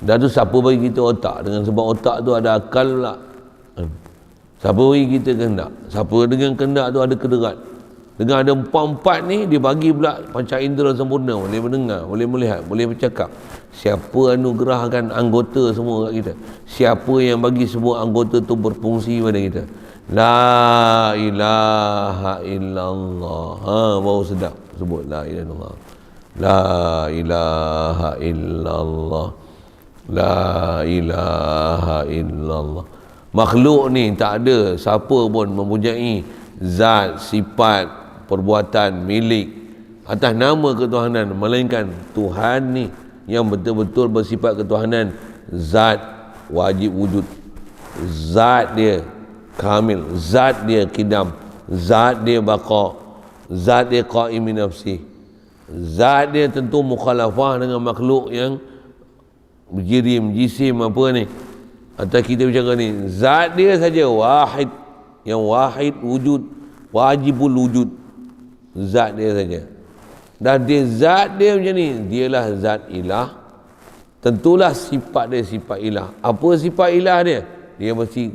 Dah tu siapa bagi kita otak? Dengan sebab otak tu ada akal pula. Siapa bagi kita kehendak? Siapa dengan kehendak tu ada kederat? Dengan ada 4 ni, dia bagi pula panca indera sempurna. Boleh mendengar, boleh melihat, boleh bercakap. Siapa anugerahkan anggota semua kat kita? Siapa yang bagi semua anggota tu berfungsi pada kita? La ilaha illallah. Baru sedap sebut la ilaha illallah. La ilaha illallah. La ilaha illallah. Makhluk ni tak ada siapa pun mempunyai zat, sifat, perbuatan, milik atas nama ketuhanan, melainkan Tuhan ni yang betul-betul bersifat ketuhanan. Zat wajib wujud, zat dia kamil, zat dia kidam, zat dia baqa, zat dia qa'imin nafsi, zat dia tentu mukhalafah dengan makhluk yang jirim, jisim apa ni, Atau kita bicara ni, zat dia saja wahid, yang wahid wujud, wajibul wujud, zat dia saja. Dan dia zat dia macam ni, dialah zat ilah. Tentulah sifat dia sifat ilah. Apa sifat ilah dia? Dia mesti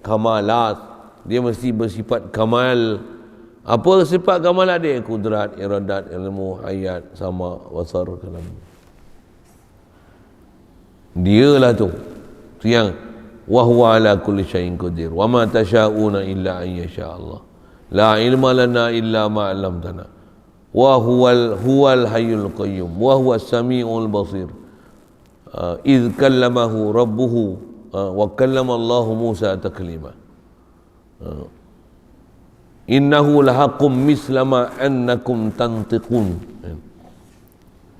kamalat, dia mesti bersifat kamal. Apa sifat kamalat dia? Kudrat, iradat, ilmu, hayat, sama, wasar, kalam. Dialah tu yang wa huwa ala kulli syai'in qadir wa ma tasyauna illa an yasha Allah la ilma lana illa ma 'allamtana wa huwal hayyul qayyum wa huwas samiul basir iz kallamahu rabbuhu wa kallama Allah Musa taklima innahu lahaqqum mislama annakum tantiqun.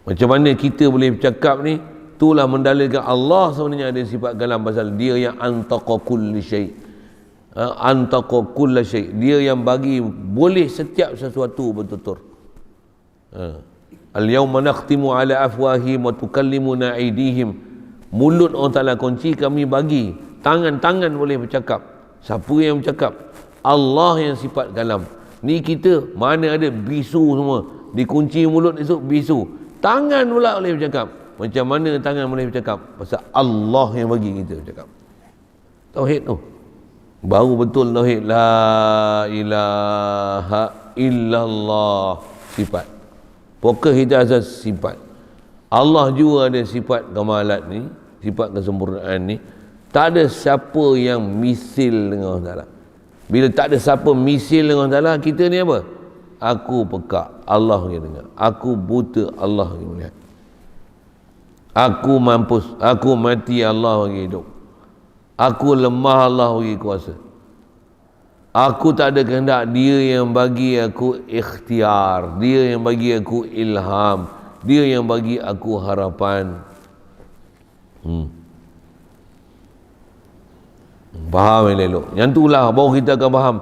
Macam mana kita boleh bercakap ni? Itulah mendalilkan Allah sebenarnya ada sifat kalam, pasal dia yang antaqa kulli syai', antaqa kulli syai', dia yang bagi boleh setiap sesuatu bertutur. Al-yawma nakhtimu ala afwahihim wa tukallimuna aydihim. Mulut Allah Ta'ala kunci, kami bagi tangan boleh bercakap. Siapa yang bercakap? Allah yang sifat kalam. Ni kita mana ada bisu semua, dikunci mulut esok bisu, tangan pula boleh bercakap. Macam mana tangan boleh bercakap? Pasal Allah yang bagi kita bercakap. Tauhid tu baru betul tauhid. La ilaha illallah, sifat. Pokok kita asas sifat. Allah juga ada sifat kamalat ni, sifat kesempurnaan ni. Tak ada siapa yang misil dengan Allah Ta'ala. Bila tak ada siapa misil dengan Allah Ta'ala, kita ni apa? Aku pekak, Allah yang dengar. Aku buta, Allah yang melihat. Aku mampus, aku mati, Allah bagi hidup. Aku lemah, Allah bagi kuasa. Aku tak ada kehendak, dia yang bagi aku ikhtiar, dia yang bagi aku ilham, dia yang bagi aku harapan. Faham yang elok. Yang itulah baru kita akan faham.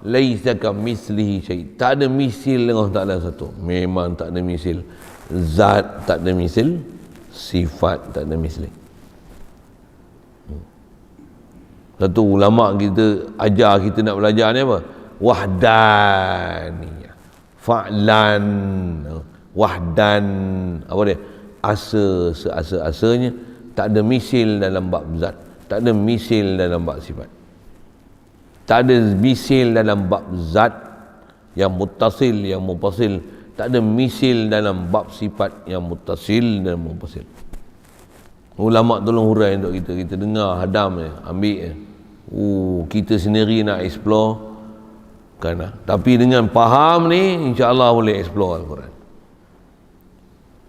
Laisa kamitslihi syai'. Tak ada misil dengan Allah Ta'ala satu. Memang tak ada misil. Zat tak ada misil, sifat tak ada misli. Satu ulama kita ajar kita nak belajar ni apa? Wahdaniyah, fa'lan, wahdan, apa dia? Asa-asanya tak ada misil dalam bab zat, tak ada misil dalam bab sifat, tak ada misil dalam bab zat yang muttasil, yang mufasil, tak ada misil dalam bab sifat yang muttasil dan mufasil. Ulama tolong hurai untuk kita dengar, hadam je, ambil je. Kita sendiri nak explore kan, tapi dengan faham ni insya-Allah boleh explore Al-Quran.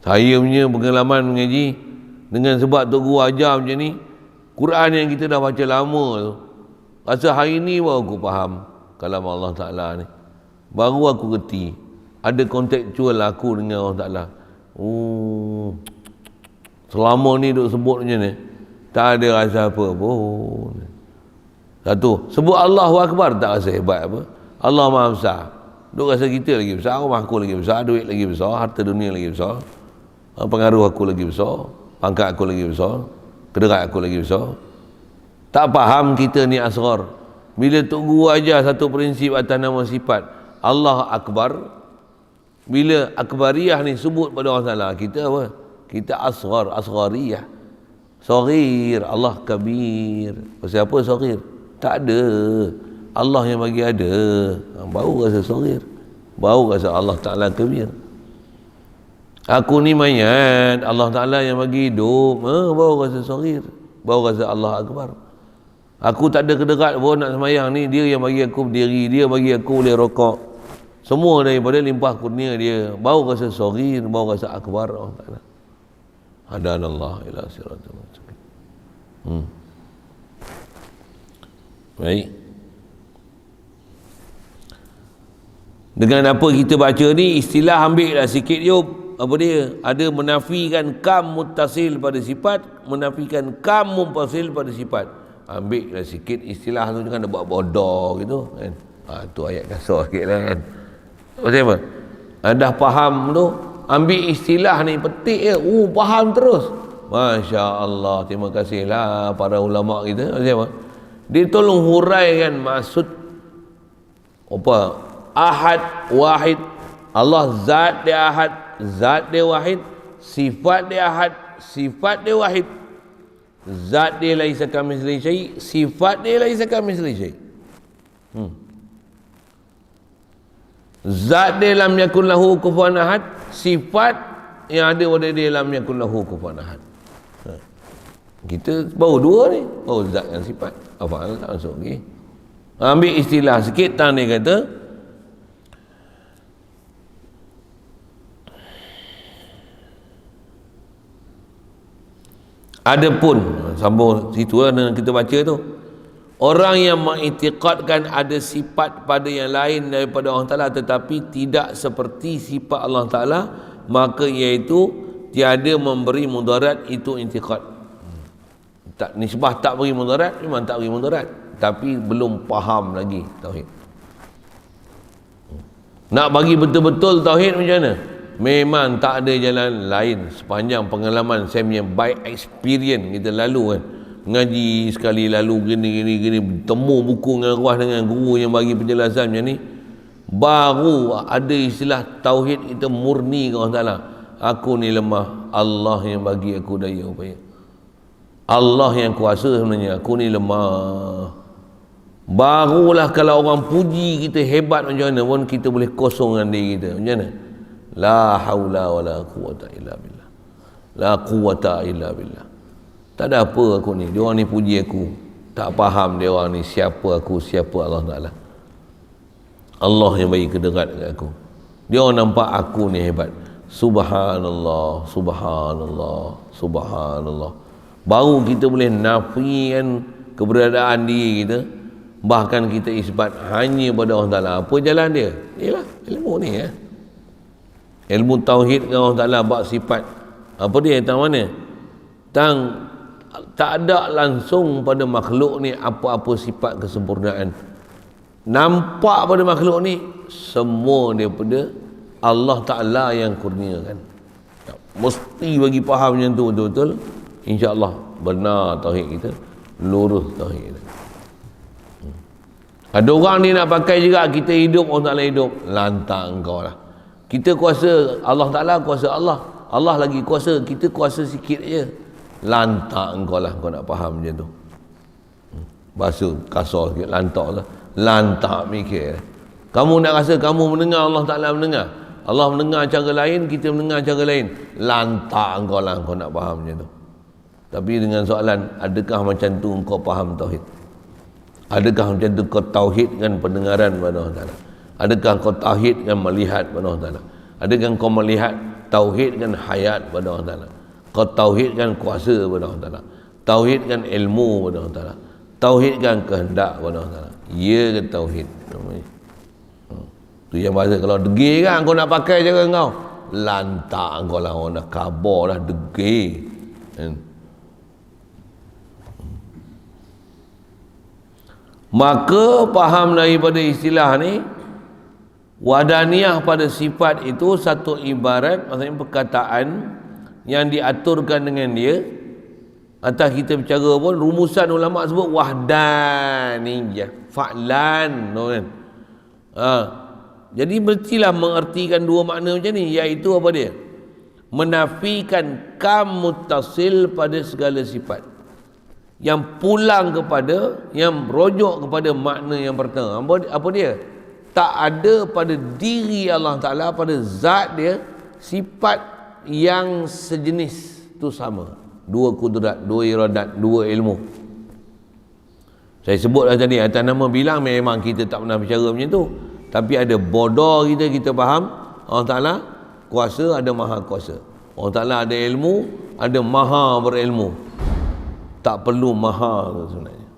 Saya punya pengalaman mengaji dengan sebab Tok Guru ajar macam ni, Quran yang kita dah baca lama tu, rasa hari ni baru aku faham kalam Allah Ta'ala ni, baru aku reti ada kontekstual aku dengan Allah Ta'ala. Selama ni duk sebut macam ni, tak ada rasa apa pun. Satu, sebut Allahu Akbar tak rasa hebat apa. Allah Maha Besar. Duk rasa kita lagi besar, rumah aku lagi besar, duit lagi besar, harta dunia lagi besar, pengaruh aku lagi besar, pangkat aku lagi besar, kederat aku lagi besar. Tak faham kita ni asrar. Bila Tok Guru ajar satu prinsip atas nama sifat Allah Akbar, bila akbariyah ni sebut pada Allah Ta'ala, kita apa? Kita asghar, asghariyah. Saghir, Allah kabir. Pasal apa saghir? Tak ada. Allah yang bagi ada. Baru rasa saghir. Baru rasa Allah Ta'ala kabir. Aku ni mayat, Allah Ta'ala yang bagi hidup. Baru rasa saghir. Baru rasa Allah Akbar. Aku tak ada kederat pun nak semayang ni, dia yang bagi aku berdiri, dia bagi aku boleh rokok. Semua daripada limpah kurnia dia. Baru rasa saghir, baru rasa akbar Allah Ta'ala. Hadanallah ila siratal mustaqim. Baik. Dengan apa kita baca ni, istilah ambil lah sikit yuk. Apa dia? Ada menafikan kam muttasil pada sifat, menafikan kam munfasil pada sifat. Ambil lah sikit istilah tu, jangan nak buat bodoh gitu kan. Tu ayat kasar sikit lah kan. Pasal apa? Dah faham tu, ambil istilah ni, petik je, faham terus. Masya Allah, terima kasihlah para ulama kita. Maksudnya apa? Dia tolong huraikan maksud apa? Ahad, wahid. Allah zat dia ahad, zat dia wahid. Sifat dia ahad, sifat dia wahid. Zat dia laisa kamitslihi syai', sifat dia laisa kamitslihi syai'. Zat dia lam yakun lahu kufuwan ahad, sifat yang ada pada dia lam yakun lahu kufuwan ahad. Kita baru dua ni, baru zat dan sifat. Apa tak masuk lagi. Ambil istilah sikit, tang dia kata adapun, sambung situ lah dengan kita baca tu, orang yang mengiktikadkan ada sifat pada yang lain daripada Allah Ta'ala tetapi tidak seperti sifat Allah Ta'ala, maka iaitu tiada memberi mudarat, itu intikad. Tak, nisbah tak beri mudarat, memang tak beri mudarat, tapi belum faham lagi tauhid. Nak bagi betul-betul tauhid macam mana? Memang tak ada jalan lain sepanjang pengalaman saya punya by experience kita lalu kan. Mengaji sekali lalu gini temu buku dengan ruah dengan guru yang bagi penjelasan macam ni, baru ada istilah tauhid kita murni ke Allah Ta'ala. Aku ni lemah, Allah yang bagi aku daya upaya. Allah yang kuasa sebenarnya, aku ni lemah. Barulah kalau orang puji kita hebat macam mana pun kita boleh kosongkan diri kita. Macam mana? La haula wala quwata illa billah. La quwata illa billah. Tak ada apa aku ni. Dia orang ni puji aku. Tak faham dia orang ni siapa aku, siapa Allah Ta'ala. Allah yang bagi kedekat kat aku. Dia orang nampak aku ni hebat. Subhanallah, subhanallah, subhanallah. Baru kita boleh nafikan keberadaan diri kita. Bahkan kita isbat hanya pada Allah Ta'ala. Apa jalan dia? Ialah ilmu ni ya. Ilmu tauhid dengan Allah Ta'ala bab sifat. Apa dia? Tang mana? Tang tak ada langsung pada makhluk ni apa-apa sifat kesempurnaan. Nampak pada makhluk ni semua daripada Allah Ta'ala yang kurniakan. Mesti bagi faham macam tu betul-betul, insya-Allah benar tauhid kita, lurus tauhid kita. Ada orang ni nak pakai juga kita hidup, Allah Ta'ala hidup, lantak engkau lah. Kita kuasa Allah Ta'ala, kuasa Allah. Allah lagi kuasa, kita kuasa sikit je. Lantak engkau lah, kau nak faham macam tu. Bahasa kasar sikit, lantak lah. Lantak mikir. Kamu nak rasa kamu mendengar, Allah Ta'ala mendengar. Allah mendengar cara lain, kita mendengar cara lain. Lantak engkau lah, kau nak faham macam tu. Tapi dengan soalan, adakah macam tu engkau faham tauhid? Adakah macam tu kau tauhidkan pendengaran pada Allah Ta'ala? Adakah kau tauhidkan melihat pada Allah Ta'ala? Adakah kau melihat tauhidkan hayat pada Allah Ta'ala? Kau tauhidkan kuasa pada Allah Ta'ala? Tauhidkan ilmu pada Allah Ta'ala? Tauhidkan kehendak pada Allah Ta'ala? Ya ke tauhid? Tu yang bahasa kalau degil kan kau nak pakai cara kau, lantak kau lah, orang dah kabar dah degil kan? Maka faham daripada istilah ni, wadaniyah pada sifat itu satu ibarat, maksudnya perkataan yang diaturkan dengan dia. Atas kita bercara pun rumusan ulama sebut wahdaniyah, fa'lan kan. Jadi mestilah mengertikan dua makna macam ni, iaitu apa dia? Menafikan kam muttasil pada segala sifat, yang pulang kepada, yang merujuk kepada makna yang pertama. Apa dia? Tak ada pada diri Allah Ta'ala, pada zat dia, sifat yang sejenis tu sama. Dua kudrat, dua iradat, dua ilmu. Saya sebutlah tadi, atas nama bilang memang kita tak pernah bicara macam tu. Tapi ada bodoh kita faham Allah Ta'ala kuasa, ada maha kuasa. Allah Ta'ala ada ilmu, ada maha berilmu. Tak perlu maha sebenarnya.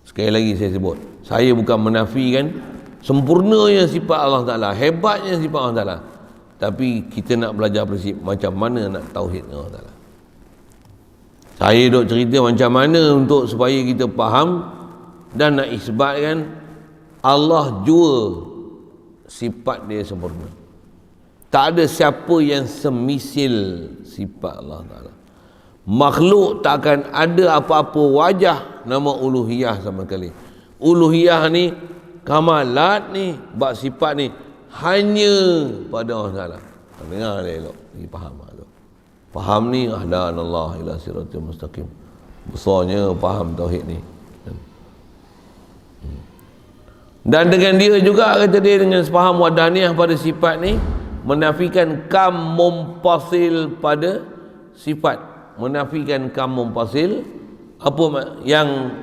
Sekali lagi saya sebut, saya bukan menafikan sempurnanya sifat Allah Ta'ala, hebatnya sifat Allah Ta'ala, tapi kita nak belajar prinsip macam mana nak tauhid Allah Ta'ala. Saya duk cerita macam mana untuk supaya kita faham dan nak isbatkan Allah jua sifat dia sempurna. Tak ada siapa yang semisil sifat Allah Ta'ala. Makhluk takkan ada apa-apa wajah nama uluhiyah sama sekali. Uluhiyah ni, kamalat ni, bab sifat ni hanya pada Allah Taala. Dengar dia elok, ni faham tu. Faham ni ahdanallah ila siratal mustaqim. Besarnya faham tauhid ni. Dan dengan dia juga kata dia, dengan faham wahdaniah pada sifat ni, menafikan kam mumpasil pada sifat, menafikan kam mumpasil. Apa yang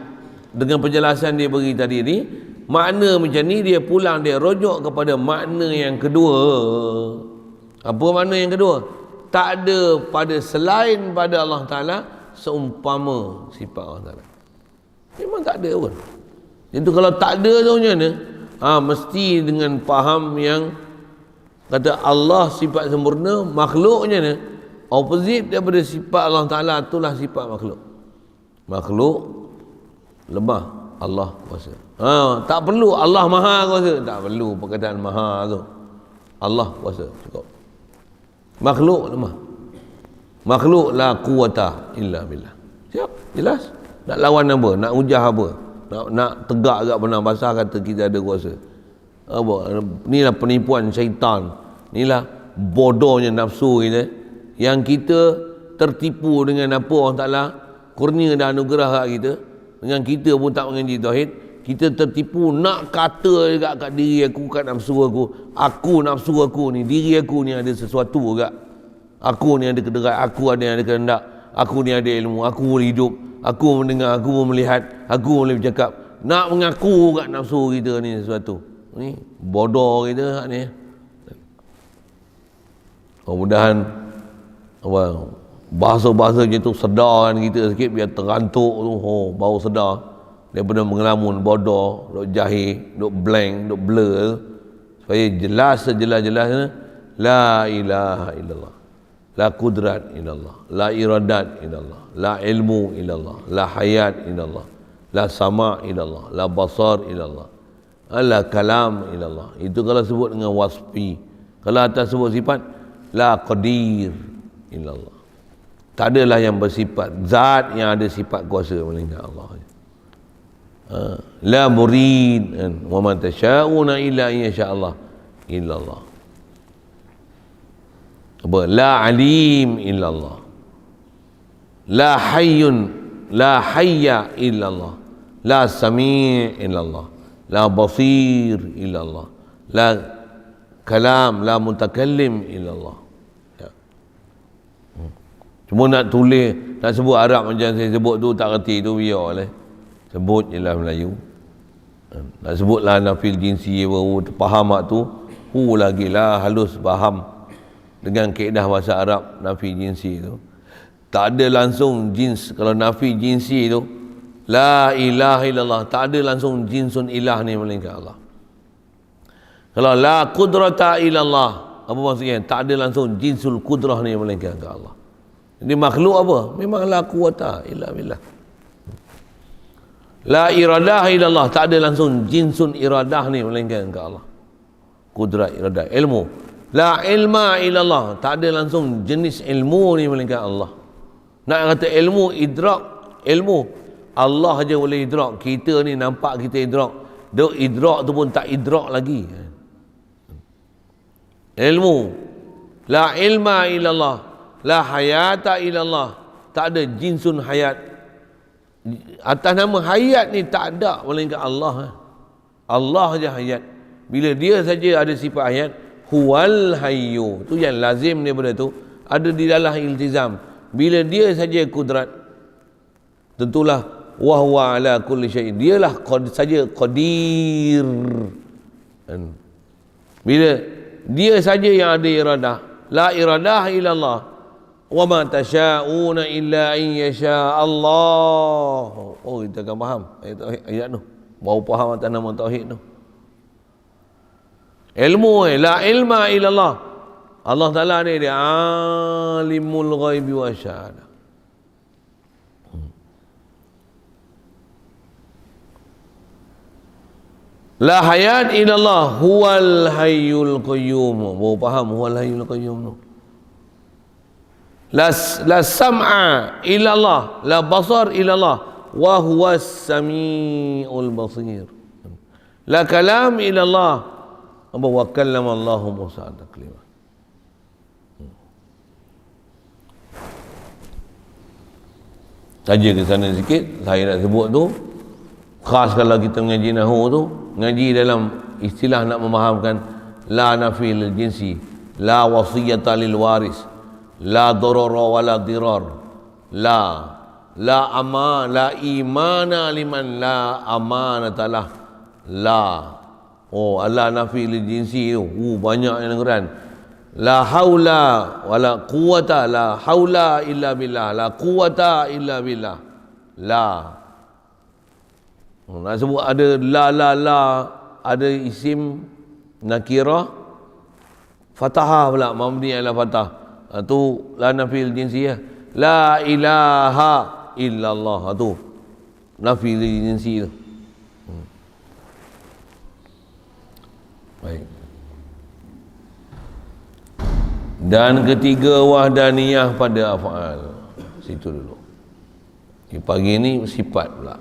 dengan penjelasan dia beri tadi ni, makna macam ni dia pulang, dia rujuk kepada makna yang kedua. Apa makna yang kedua? Tak ada pada selain pada Allah Ta'ala seumpama sifat Allah Ta'ala. Memang tak ada pun. Itu kalau tak ada tu macam mana? Mesti dengan faham yang kata Allah sifat sempurna, makhluk macam mana? Opposite daripada sifat Allah Ta'ala itulah sifat makhluk. Makhluk lemah, Allah kuasa. Tak perlu Allah maha kuasa, tak perlu perkataan maha tu. Allah kuasa cukup. Makhluk lemah. Makhluk la quwata illa billah. Siap? Jelas? Nak lawan apa? Nak hujah apa? Nak tegak agak benang basah kata kita ada kuasa. Apa? Inilah penipuan syaitan. Inilah bodohnya nafsu kita. Yang kita tertipu dengan apa Allah Ta'ala kurnia dan anugerah kat kita. Dengan kita pun tak mengaji tauhid. Kita tertipu nak kata juga kat diri aku, kat nafsu aku. Aku nafsu aku ni, diri aku ni ada sesuatu juga. Aku ni ada kederat, aku ada yang ada kehendak. Aku ni ada ilmu, aku boleh hidup. Aku mendengar, aku boleh melihat, aku boleh bercakap. Nak mengaku kat nafsu kita ni sesuatu. Ni bodoh kita ni. Mudah-mudahan bahasa-bahasa macam tu sedarkan kita sikit biar terantuk tu, baru sedar daripada mengelamun bodoh, duk jahil, duk blank, duk blur, supaya jelas sejelas-jelasnya la ilaha illallah, la kudrat illallah, la iradat illallah, la ilmu illallah, la hayat illallah, la sama illallah, la basar illallah, la kalam illallah. Itu kalau sebut dengan wasfi. Kalau atas sebut sifat, la qadir illallah. Tak adalah yang bersifat zat yang ada sifat kuasa melainkan Allah. La murid wa man tasyauna illa insyaallah illallah. Apa? La alim illallah. La hayyun la hayya illallah. La sami' illallah. La basir illallah. La kalam la mutakallim illallah. Cuma nak tulis, nak sebut Arab macam saya sebut tu tak reti tu, biarlah. Sebut je lah Melayu. Nak sebutlah nafil jinsi baru faham tu, lagi lah halus faham dengan kaedah bahasa Arab nafi jinsi tu. Tak ada langsung jins. Kalau nafi jinsi tu, la ilaha illallah, tak ada langsung jinsun ilah ni melainkan Allah. Kalau la qudrata illallah, apa maksudnya? Tak ada langsung jinsul qudrah ni melainkan Allah. Jadi makhluk apa? Memang la quwata illa billah. La iradah illallah, tak ada langsung jinsun iradah ni melainkan ke Allah. Kudrat iradah, ilmu. La ilma illallah, tak ada langsung jenis ilmu ni melainkan Allah. Nak kata ilmu, idrak, ilmu, Allah aja boleh idrak. Kita ni nampak kita idrak, duk idrak tu pun tak idrak lagi. Ilmu. La ilma illallah, la hayata illallah, tak ada jinsun hayat. Atas nama hayat ni tak ada melainkan Allah. Allah aja hayat. Bila dia saja ada sifat hayat, huwal hayyu, tu yang lazim daripada tu, ada di dalam iltizam. Bila dia saja kudrat, tentulah wa huwa ala kulli syai'in, dialah saja qadir. Bila dia saja yang ada iradah, la iradah illallah, wa ma tasyauna illa in yasha Allah. Oh, kita akan faham ayat tu. Baru faham atas nama tauhid tu. Ilmu, la ilma illallah. Allah Ta'ala ni dia alimul ghaibi wa syahadah. La hayat illallah, huwal hayyul qayyum. Baru faham huwal hayyul qayyum tu. la sam'a illa Allah, la basar illa Allah, wa huwas samiul basir. La kalam illa Allah, wa kallama Allahu Musa taklima. Saja ke sana sikit, saya nak sebut tu. Khas kalau kita mengaji nahwu tu, ngaji dalam istilah nak memahamkan la nafi lil jinsi, la wasiyata lil waris, la darara wala dirar, la imana liman la amanata lah, la la nafi lil jinsi tu banyak yang Quran. La haula wala quwata, la haula illa billah, la quwata illa billah. Nak sebut ada la, ada isim nakirah fathah pula, mabni ala fathah. Tu la nafil jinsiyah. La ilaha illallah, tu nafil jinsi tu. Baik. Dan ketiga wahdaniyah pada af'al. Situ dulu. Pagi ni sifat pula.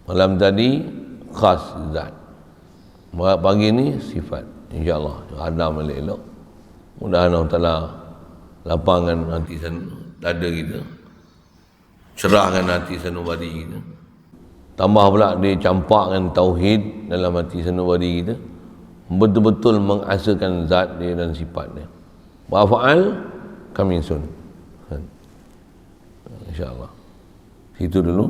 Malam tadi khas zat. Pagi ni sifat. InsyaAllah. Hadam elok-elok. Mudah-mudahan Allah Ta'ala lapangkan hati dada kita. Cerahkan hati sanubari kita. Tambah pula dia campakkan tauhid dalam hati sanubari kita. Betul-betul mengasakan zat dia dan sifat dia. Wa'afa'al coming soon. InsyaAllah. Itu dulu.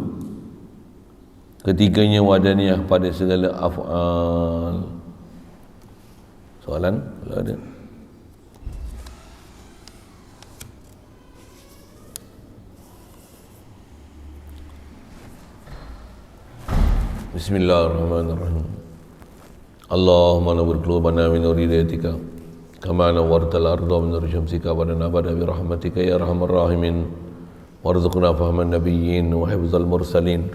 Ketiganya wadaniyah pada segala af'al. Soalan? Kalau ada. Bismillahirrahmanirrahim. Allahumma nawwir qulubana min nuri hidayatika kama nawwartal arda min nuri syamsika wa nabada bi rahmatika ya arhamar rahimin warzuqna fahman nabiyyin wa hifzal mursalin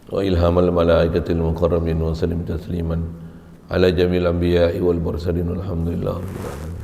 wa ilhamal malaikatil muqarrabin wa sallim tasliman ala jamil anbiya'i wal mursalin walhamdulillahi rabbil alamin.